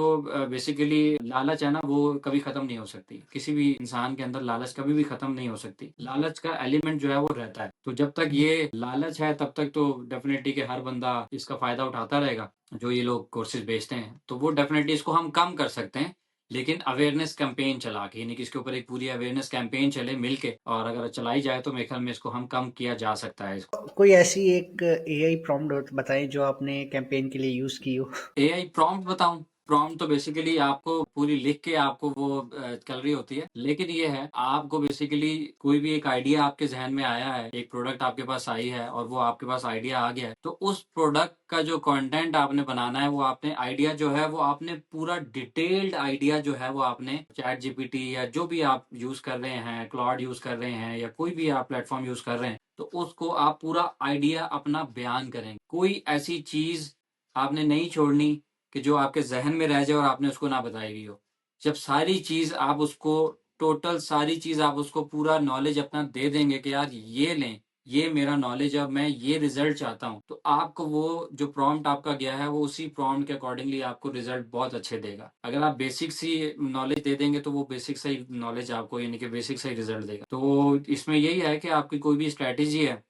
बेसिकली लालच है ना, वो कभी खत्म नहीं हो सकती। किसी भी इंसान के अंदर लालच कभी भी खत्म नहीं हो सकती। लालच का एलिमेंट जो है वो रहता है। तो जब तक ये लालच है तब तक तो डेफिनेटली कि हर बंदा इसका फ़ायदा उठाता रहेगा, जो ये लोग कोर्सेज़ बेचते हैं। तो वो डेफिनेटली इसको हम कम कर सकते हैं, लेकिन अवेयरनेस कैंपेन चला के, यानी कि इसके ऊपर एक पूरी अवेयरनेस कैंपेन चले मिल के, और अगर चलाई जाए तो मेरे ख्याल में इसको हम कम किया जा सकता है इसको। कोई ऐसी एक एआई प्रॉम्प्ट बताएं जो आपने कैंपेन के लिए यूज़ की हो। एआई प्रॉम्प्ट बताऊं? प्रॉम्प्ट तो बेसिकली आपको पूरी लिख के आपको वो चल रही होती है, लेकिन ये है आपको बेसिकली कोई भी एक आइडिया आपके जहन में आया है, एक प्रोडक्ट आपके पास आई है और वो आपके पास आइडिया आ गया है, तो उस प्रोडक्ट का जो कंटेंट आपने बनाना है, वो आपने आइडिया जो है वो आपने पूरा डिटेल्ड आइडिया जो है वो आपने चैट जीपीटी या जो भी आप यूज कर रहे हैं, क्लाउड यूज कर रहे हैं या कोई भी आप प्लेटफॉर्म यूज कर रहे हैं, तो उसको आप पूरा आइडिया अपना बयान करेंगे। कोई ऐसी चीज आपने नहीं छोड़नी कि जो आपके ज़हन में रह जाए और आपने उसको ना बताई हुई हो। जब सारी चीज़ आप उसको टोटल सारी चीज़ आप उसको पूरा नॉलेज अपना दे देंगे कि यार ये लें, ये मेरा नॉलेज है और मैं ये रिज़ल्ट चाहता हूँ, तो आपको वो जो प्रॉम्प्ट आपका गया है वो उसी प्रॉम्प्ट के अकॉर्डिंगली आपको रिज़ल्ट बहुत अच्छे देगा। अगर आप बेसिक सी नॉलेज दे देंगे तो वो बेसिक सा ही नॉलेज आपको, यानी कि बेसिक सा ही रिज़ल्ट देगा। तो इसमें यही है कि आपकी कोई भी स्ट्रैटेजी है,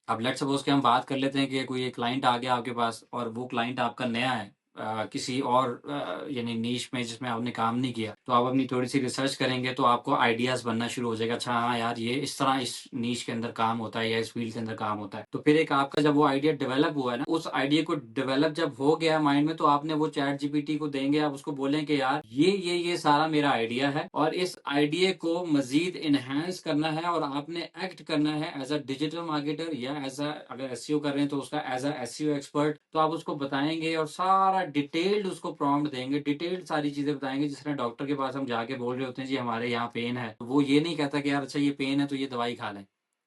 अब लेट्स सपोज कि हम बात कर लेते हैं कि कोई एक क्लाइंट आ गया आपके पास और वो क्लाइंट आपका नया है, किसी और यानी नीश में जिसमें आपने काम नहीं किया, तो आप अपनी थोड़ी सी रिसर्च करेंगे तो आपको आइडियाज बनना शुरू हो जाएगा। अच्छा हाँ यार, ये इस तरह इस नीश के अंदर काम होता है या इस फील्ड के अंदर काम होता है। तो फिर एक आपका जब वो आइडिया डेवलप हुआ है ना, उस आइडिया को डेवलप जब हो गया माइंड में, तो आपने वो चैट जीपीटी को देंगे, आप उसको बोलें कि यार ये सारा मेरा आइडिया है और इस आइडिया को मजीद इनहेंस करना है और आपने एक्ट करना है एज अ डिजिटल मार्केटर या एज अ, अगर एसईओ कर रहे हैं तो उसका एज अ एसईओ एक्सपर्ट। तो आप उसको बताएंगे और सारा डिटेल्ड उसको प्रॉम्प्ट देंगे, डिटेल्ड सारी चीजें बताएंगे। जिस तरह डॉक्टर के पास हम जाके बोल रहे होते हैं जी हमारे यहाँ पेन है, तो वो ये नहीं कहता कि यार अच्छा ये पेन है तो ये दवाई खा लें।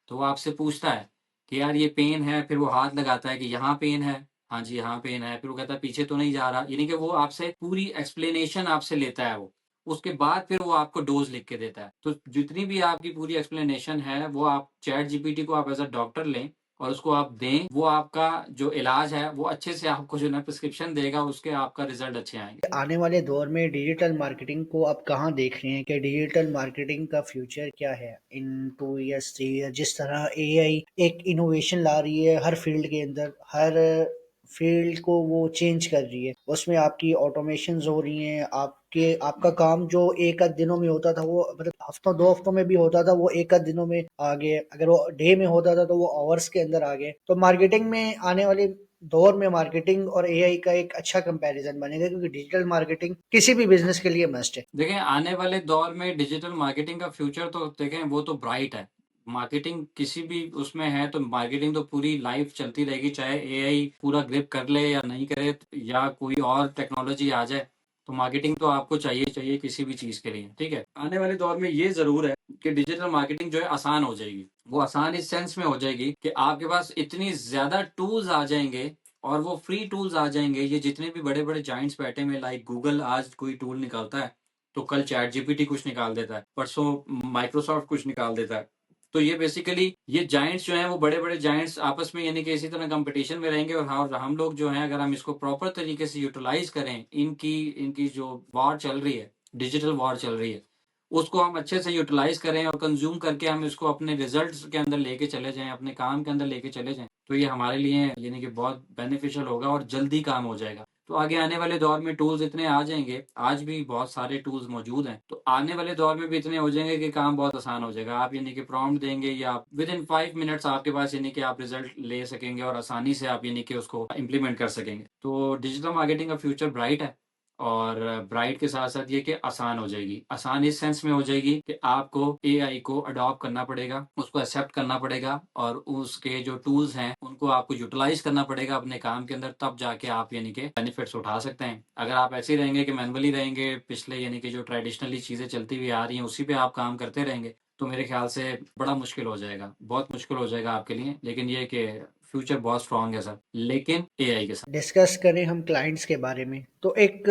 तो वो आपसे पूछता है कि यार ये पेन है, फिर वो हाथ लगाता है कि यहाँ पेन है, हाँ जी यहाँ पेन है, फिर वो कहता है पीछे तो नहीं जा रहा, यानी कि वो आपसे पूरी एक्सप्लेनेशन आपसे लेता है वो। उसके बाद फिर वो आपको डोज लिख के देता है। तो जितनी भी आपकी पूरी एक्सप्लेनेशन है वो आप चैट जीपीटी को आप एज अ डॉक्टर लें और उसको आप दें, वो आपका जो इलाज है वो अच्छे से आपको जो है प्रिस्क्रिप्शन देगा, उसके आपका रिजल्ट अच्छे आएंगे। आने वाले दौर में डिजिटल मार्केटिंग को आप कहाँ देख रहे हैं कि डिजिटल मार्केटिंग का फ्यूचर क्या है इन 2 इयर्स 3 ईयर? जिस तरह एआई एक इनोवेशन ला रही है हर फील्ड के अंदर, हर फील्ड को वो चेंज कर रही है, उसमें आपकी ऑटोमेशंस हो रही हैं, आपके आपका काम जो एक आध दिनों में होता था वो मतलब हफ्तों 2 हफ्तों में भी होता था वो एक आध दिनों में आ गए, अगर वो डे में होता था तो वो आवर्स के अंदर आ गए। तो मार्केटिंग में आने वाले दौर में मार्केटिंग और एआई का एक अच्छा कंपैरिजन बनेगा, क्योंकि डिजिटल मार्केटिंग किसी भी बिजनेस के लिए मस्ट है। देखें आने वाले दौर में डिजिटल मार्केटिंग का फ्यूचर तो देखें वो तो ब्राइट है। मार्केटिंग किसी भी उसमें है तो मार्केटिंग तो पूरी लाइफ चलती रहेगी, चाहे एआई पूरा ग्रिप कर ले या नहीं करे या कोई और टेक्नोलॉजी आ जाए, तो मार्केटिंग तो आपको चाहिए चाहिए किसी भी चीज के लिए। ठीक है, आने वाले दौर में ये जरूर है कि डिजिटल मार्केटिंग जो है आसान हो जाएगी। वो आसान इस सेंस में हो जाएगी कि आपके पास इतनी ज्यादा टूल्स आ जाएंगे और वो फ्री टूल्स आ जाएंगे। ये जितने भी बड़े बड़े जाइंट्स बैठे हुए लाइक गूगल आज कोई टूल निकालता है तो कल चैट जीपीटी कुछ निकाल देता है, परसों माइक्रोसॉफ्ट कुछ निकाल देता है। तो ये बेसिकली ये जाइंट्स जो हैं वो बड़े बड़े जाइंट्स आपस में यानी कि इसी तरह कंपटीशन में रहेंगे, और हम लोग जो हैं अगर हम इसको प्रॉपर तरीके से यूटिलाइज करें, इनकी इनकी जो वॉर चल रही है, डिजिटल वॉर चल रही है, उसको हम अच्छे से यूटिलाइज करें और कंज्यूम करके हम इसको अपने रिजल्ट्स के अंदर लेके चले जाएं, अपने काम के अंदर लेके चले जाएं, तो ये हमारे लिए यानी कि बहुत बेनिफिशियल होगा और जल्दी काम हो जाएगा। तो आगे आने वाले दौर में टूल्स इतने आ जाएंगे, आज भी बहुत सारे टूल्स मौजूद हैं, तो आने वाले दौर में भी इतने हो जाएंगे कि काम बहुत आसान हो जाएगा। आप यानी कि प्रॉम्प्ट देंगे या आप विद इन 5 मिनट्स आपके पास यानी कि आप रिजल्ट ले सकेंगे और आसानी से आप यानी कि उसको इम्प्लीमेंट कर सकेंगे। तो डिजिटल मार्केटिंग का फ्यूचर ब्राइट है, और ब्राइट के साथ साथ ये कि आसान हो जाएगी। आसान इस सेंस में हो जाएगी कि आपको एआई को अडॉप्ट करना पड़ेगा, उसको एक्सेप्ट करना पड़ेगा और उसके जो टूल्स हैं उनको आपको यूटिलाइज करना पड़ेगा अपने काम के अंदर, तब जाके आप यानी कि बेनिफिट्स उठा सकते हैं। अगर आप ऐसे ही रहेंगे कि मैनुअली रहेंगे, पिछले यानी कि जो ट्रेडिशनली चीजें चलती हुई आ रही हैं उसी पे आप काम करते रहेंगे, तो मेरे ख्याल से बड़ा मुश्किल हो जाएगा, बहुत मुश्किल हो जाएगा आपके लिए। लेकिन ये कि फ्यूचर बहुत स्ट्रांग है सर, लेकिन एआई के साथ। डिस्कस करें हम क्लाइंट्स के बारे में, तो एक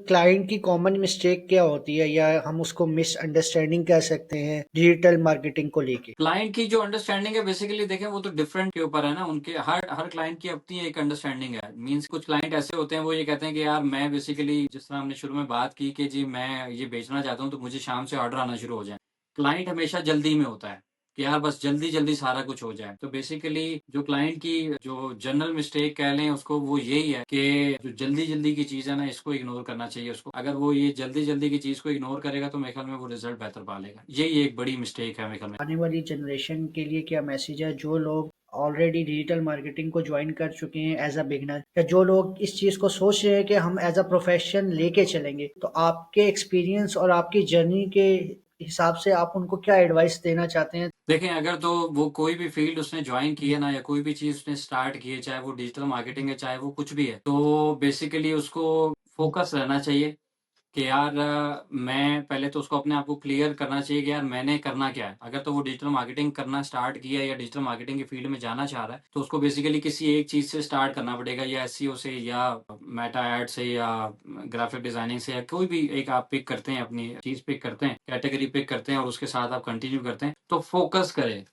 क्लाइंट की कॉमन मिस्टेक क्या होती है, या हम उसको मिसअंडरस्टैंडिंग कह सकते हैं डिजिटल मार्केटिंग को लेके? क्लाइंट की जो अंडरस्टैंडिंग है बेसिकली देखें वो तो डिफरेंट के ऊपर है ना, उनके हर हर क्लाइंट की अपनी एक अंडरस्टैंडिंग है। मींस कुछ क्लाइंट ऐसे होते हैं वो ये कहते हैं कि यार मैं बेसिकली, जिस तरह हमने शुरू में बात की कि जी मैं ये बेचना चाहता हूँ तो मुझे शाम से ऑर्डर आना शुरू हो जाए। क्लाइंट हमेशा जल्दी में होता है कि यार बस जल्दी जल्दी सारा कुछ हो जाए। तो बेसिकली जो क्लाइंट की जो जनरल मिस्टेक कह लें उसको, वो यही है कि जो जल्दी जल्दी की चीज है ना, इसको इग्नोर करना चाहिए उसको। अगर वो ये जल्दी जल्दी की चीज को इग्नोर करेगा तो मेरे ख्याल में वो रिजल्ट बेहतर पा लेगा। यही एक बड़ी मिस्टेक है मेरे ख्याल में। आने वाली जनरेशन के लिए क्या मैसेज है, जो लोग ऑलरेडी डिजिटल मार्केटिंग को ज्वाइन कर चुके हैं एज अ बिगनर, या जो लोग इस चीज़ को सोच रहे हैं कि हम एज अ प्रोफेशन लेके चलेंगे, तो आपके एक्सपीरियंस और आपकी जर्नी के हिसाब से आप उनको क्या एडवाइस देना चाहते हैं? देखें, अगर तो वो कोई भी फील्ड उसने ज्वाइन की है ना, या कोई भी चीज उसने स्टार्ट की है, चाहे वो डिजिटल मार्केटिंग है चाहे वो कुछ भी है, तो बेसिकली उसको फोकस रहना चाहिए कि यार मैं पहले तो उसको अपने आप को क्लियर करना चाहिए कि यार मैंने करना क्या है। अगर तो वो डिजिटल मार्केटिंग करना स्टार्ट किया है या डिजिटल मार्केटिंग की फील्ड में जाना चाह रहा है, तो उसको बेसिकली किसी एक चीज से स्टार्ट करना पड़ेगा, या एसईओ से या मेटा एड से या ग्राफिक डिजाइनिंग से, या कोई भी एक आप पिक करते हैं, अपनी चीज पिक करते हैं, कैटेगरी पिक करते हैं और उसके साथ आप कंटिन्यू करते हैं। तो फोकस करें,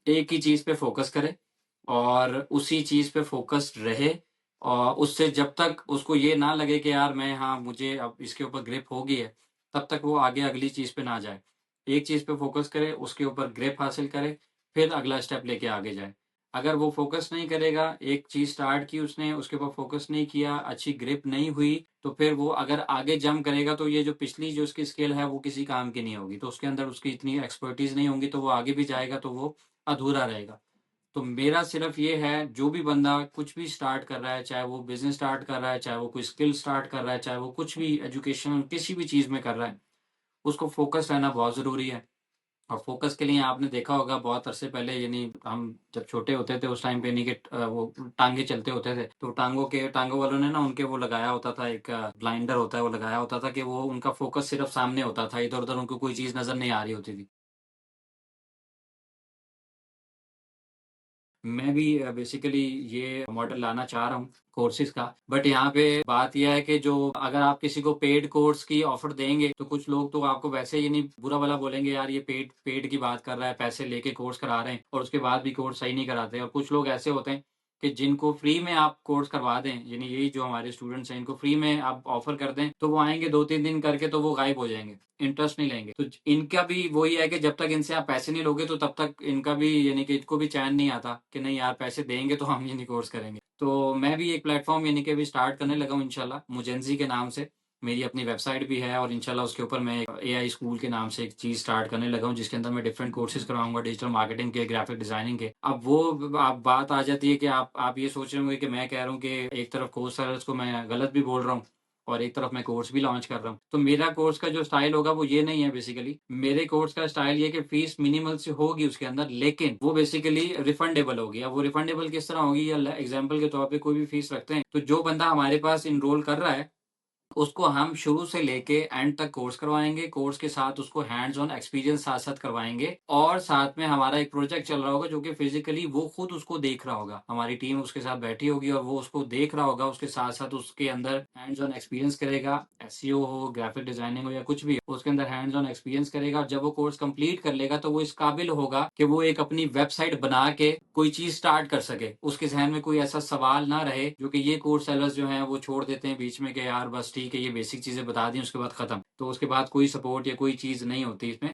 एक ही चीज पे फोकस करें और उसी चीज पे फोकस्ड रहे। और उससे जब तक उसको ये ना लगे कि यार मैं, हाँ मुझे अब इसके ऊपर ग्रिप हो गई है, तब तक वो आगे अगली चीज पे ना जाए। एक चीज पे फोकस करे, उसके ऊपर ग्रिप हासिल करे, फिर अगला स्टेप लेके आगे जाए। अगर वो फोकस नहीं करेगा, एक चीज स्टार्ट की उसने, उसके ऊपर फोकस नहीं किया, अच्छी ग्रिप नहीं हुई, तो फिर वो अगर आगे जंप करेगा तो ये जो पिछली जो उसकी स्किल है वो किसी काम की नहीं होगी, तो उसके अंदर उसकी इतनी एक्सपर्टीज नहीं होंगी, तो वो आगे भी जाएगा तो वो अधूरा रहेगा। तो मेरा सिर्फ ये है, जो भी बंदा कुछ भी स्टार्ट कर रहा है, चाहे वो बिजनेस स्टार्ट कर रहा है, चाहे वो कोई स्किल स्टार्ट कर रहा है, चाहे वो कुछ भी एजुकेशन किसी भी चीज में कर रहा है, उसको फोकस रहना बहुत जरूरी है। और फोकस के लिए आपने देखा होगा बहुत अरसे पहले, यानी हम जब छोटे होते थे उस टाइम पे, नहीं कि वो टांगे चलते होते थे, तो टांगों वालों ने ना उनके वो लगाया होता था, एक ब्लाइंडर होता है वो लगाया होता था, कि वो उनका फोकस सिर्फ सामने होता था, इधर उधर उनको कोई चीज नजर नहीं आ रही होती थी। मैं भी बेसिकली ये मॉडल लाना चाह रहा हूँ कोर्सेज का। बट यहाँ पे बात यह है कि जो अगर आप किसी को पेड कोर्स की ऑफर देंगे, तो कुछ लोग तो आपको वैसे ही नहीं बुरा भला बोलेंगे, यार ये पेड पेड की बात कर रहा है, पैसे लेके कोर्स करा रहे हैं और उसके बाद भी कोर्स सही नहीं कराते। और कुछ लोग ऐसे होते हैं कि जिनको फ्री में आप कोर्स करवा दें, यानी यही जो हमारे स्टूडेंट्स हैं, इनको फ्री में आप ऑफर कर दें, तो वो आएंगे 2-3 दिन करके तो वो गायब हो जाएंगे, इंटरेस्ट नहीं लेंगे। तो इनका भी वही है कि जब तक इनसे आप पैसे नहीं लोगे तो तब तक इनका भी, यानी कि इनको भी चैन नहीं आता कि नहीं यार पैसे देंगे तो हम ये नहीं कोर्स करेंगे। तो मैं भी एक प्लेटफॉर्म यानी कि अभी स्टार्ट करने लगा हूँ इंशाल्लाह, मुजेंजी के नाम से। मेरी अपनी वेबसाइट भी है और इंशाल्लाह उसके ऊपर मैं एआई स्कूल के नाम से एक चीज स्टार्ट करने लगा हूँ, जिसके अंदर मैं डिफरेंट कोर्सेज करवाऊंगा, डिजिटल मार्केटिंग के, ग्राफिक डिजाइनिंग के। अब वो आप बात आ जाती है कि आप ये सोच रहे होंगे कि मैं कह रहा हूँ कि एक तरफ कोर्स सेलर्स को मैं गलत भी बोल रहा हूँ और एक तरफ मैं कोर्स भी लॉन्च कर रहा हूँ। तो मेरा कोर्स का जो स्टाइल होगा वो ये नहीं है। बेसिकली मेरे कोर्स का स्टाइल ये कि फीस मिनिमल से होगी उसके अंदर, लेकिन वो बेसिकली रिफंडेबल होगी। अब वो रिफंडेबल किस तरह होगी, या एग्जाम्पल के तौर पे कोई भी फीस रखते हैं, तो जो बंदा हमारे पास इनरोल कर रहा है उसको हम शुरू से लेके एंड तक कोर्स करवाएंगे। कोर्स के साथ उसको हैंड्स ऑन एक्सपीरियंस साथ साथ करवाएंगे, और साथ में हमारा एक प्रोजेक्ट चल रहा होगा जो कि फिजिकली वो खुद उसको देख रहा होगा, हमारी टीम उसके साथ बैठी होगी और वो उसको देख रहा होगा, उसके साथ साथ उसके अंदर हैंड्स ऑन एक्सपीरियंस करेगा। एसईओ हो, ग्राफिक डिजाइनिंग हो, या कुछ भी हो, उसके अंदर हैंड्स ऑन एक्सपीरियंस करेगा। और जब वो कोर्स कंप्लीट कर लेगा तो वो इस काबिल होगा कि वो एक अपनी वेबसाइट बना के कोई चीज स्टार्ट कर सके। उसके जहन में कोई ऐसा सवाल ना रहे जो कि ये कोर्स सेलर्स जो हैं वो छोड़ देते हैं बीच में कि यार बस ठीक है, ये बेसिक चीजें बता दी उसके बाद खत्म, तो उसके बाद कोई सपोर्ट या कोई चीज नहीं होती इसमें।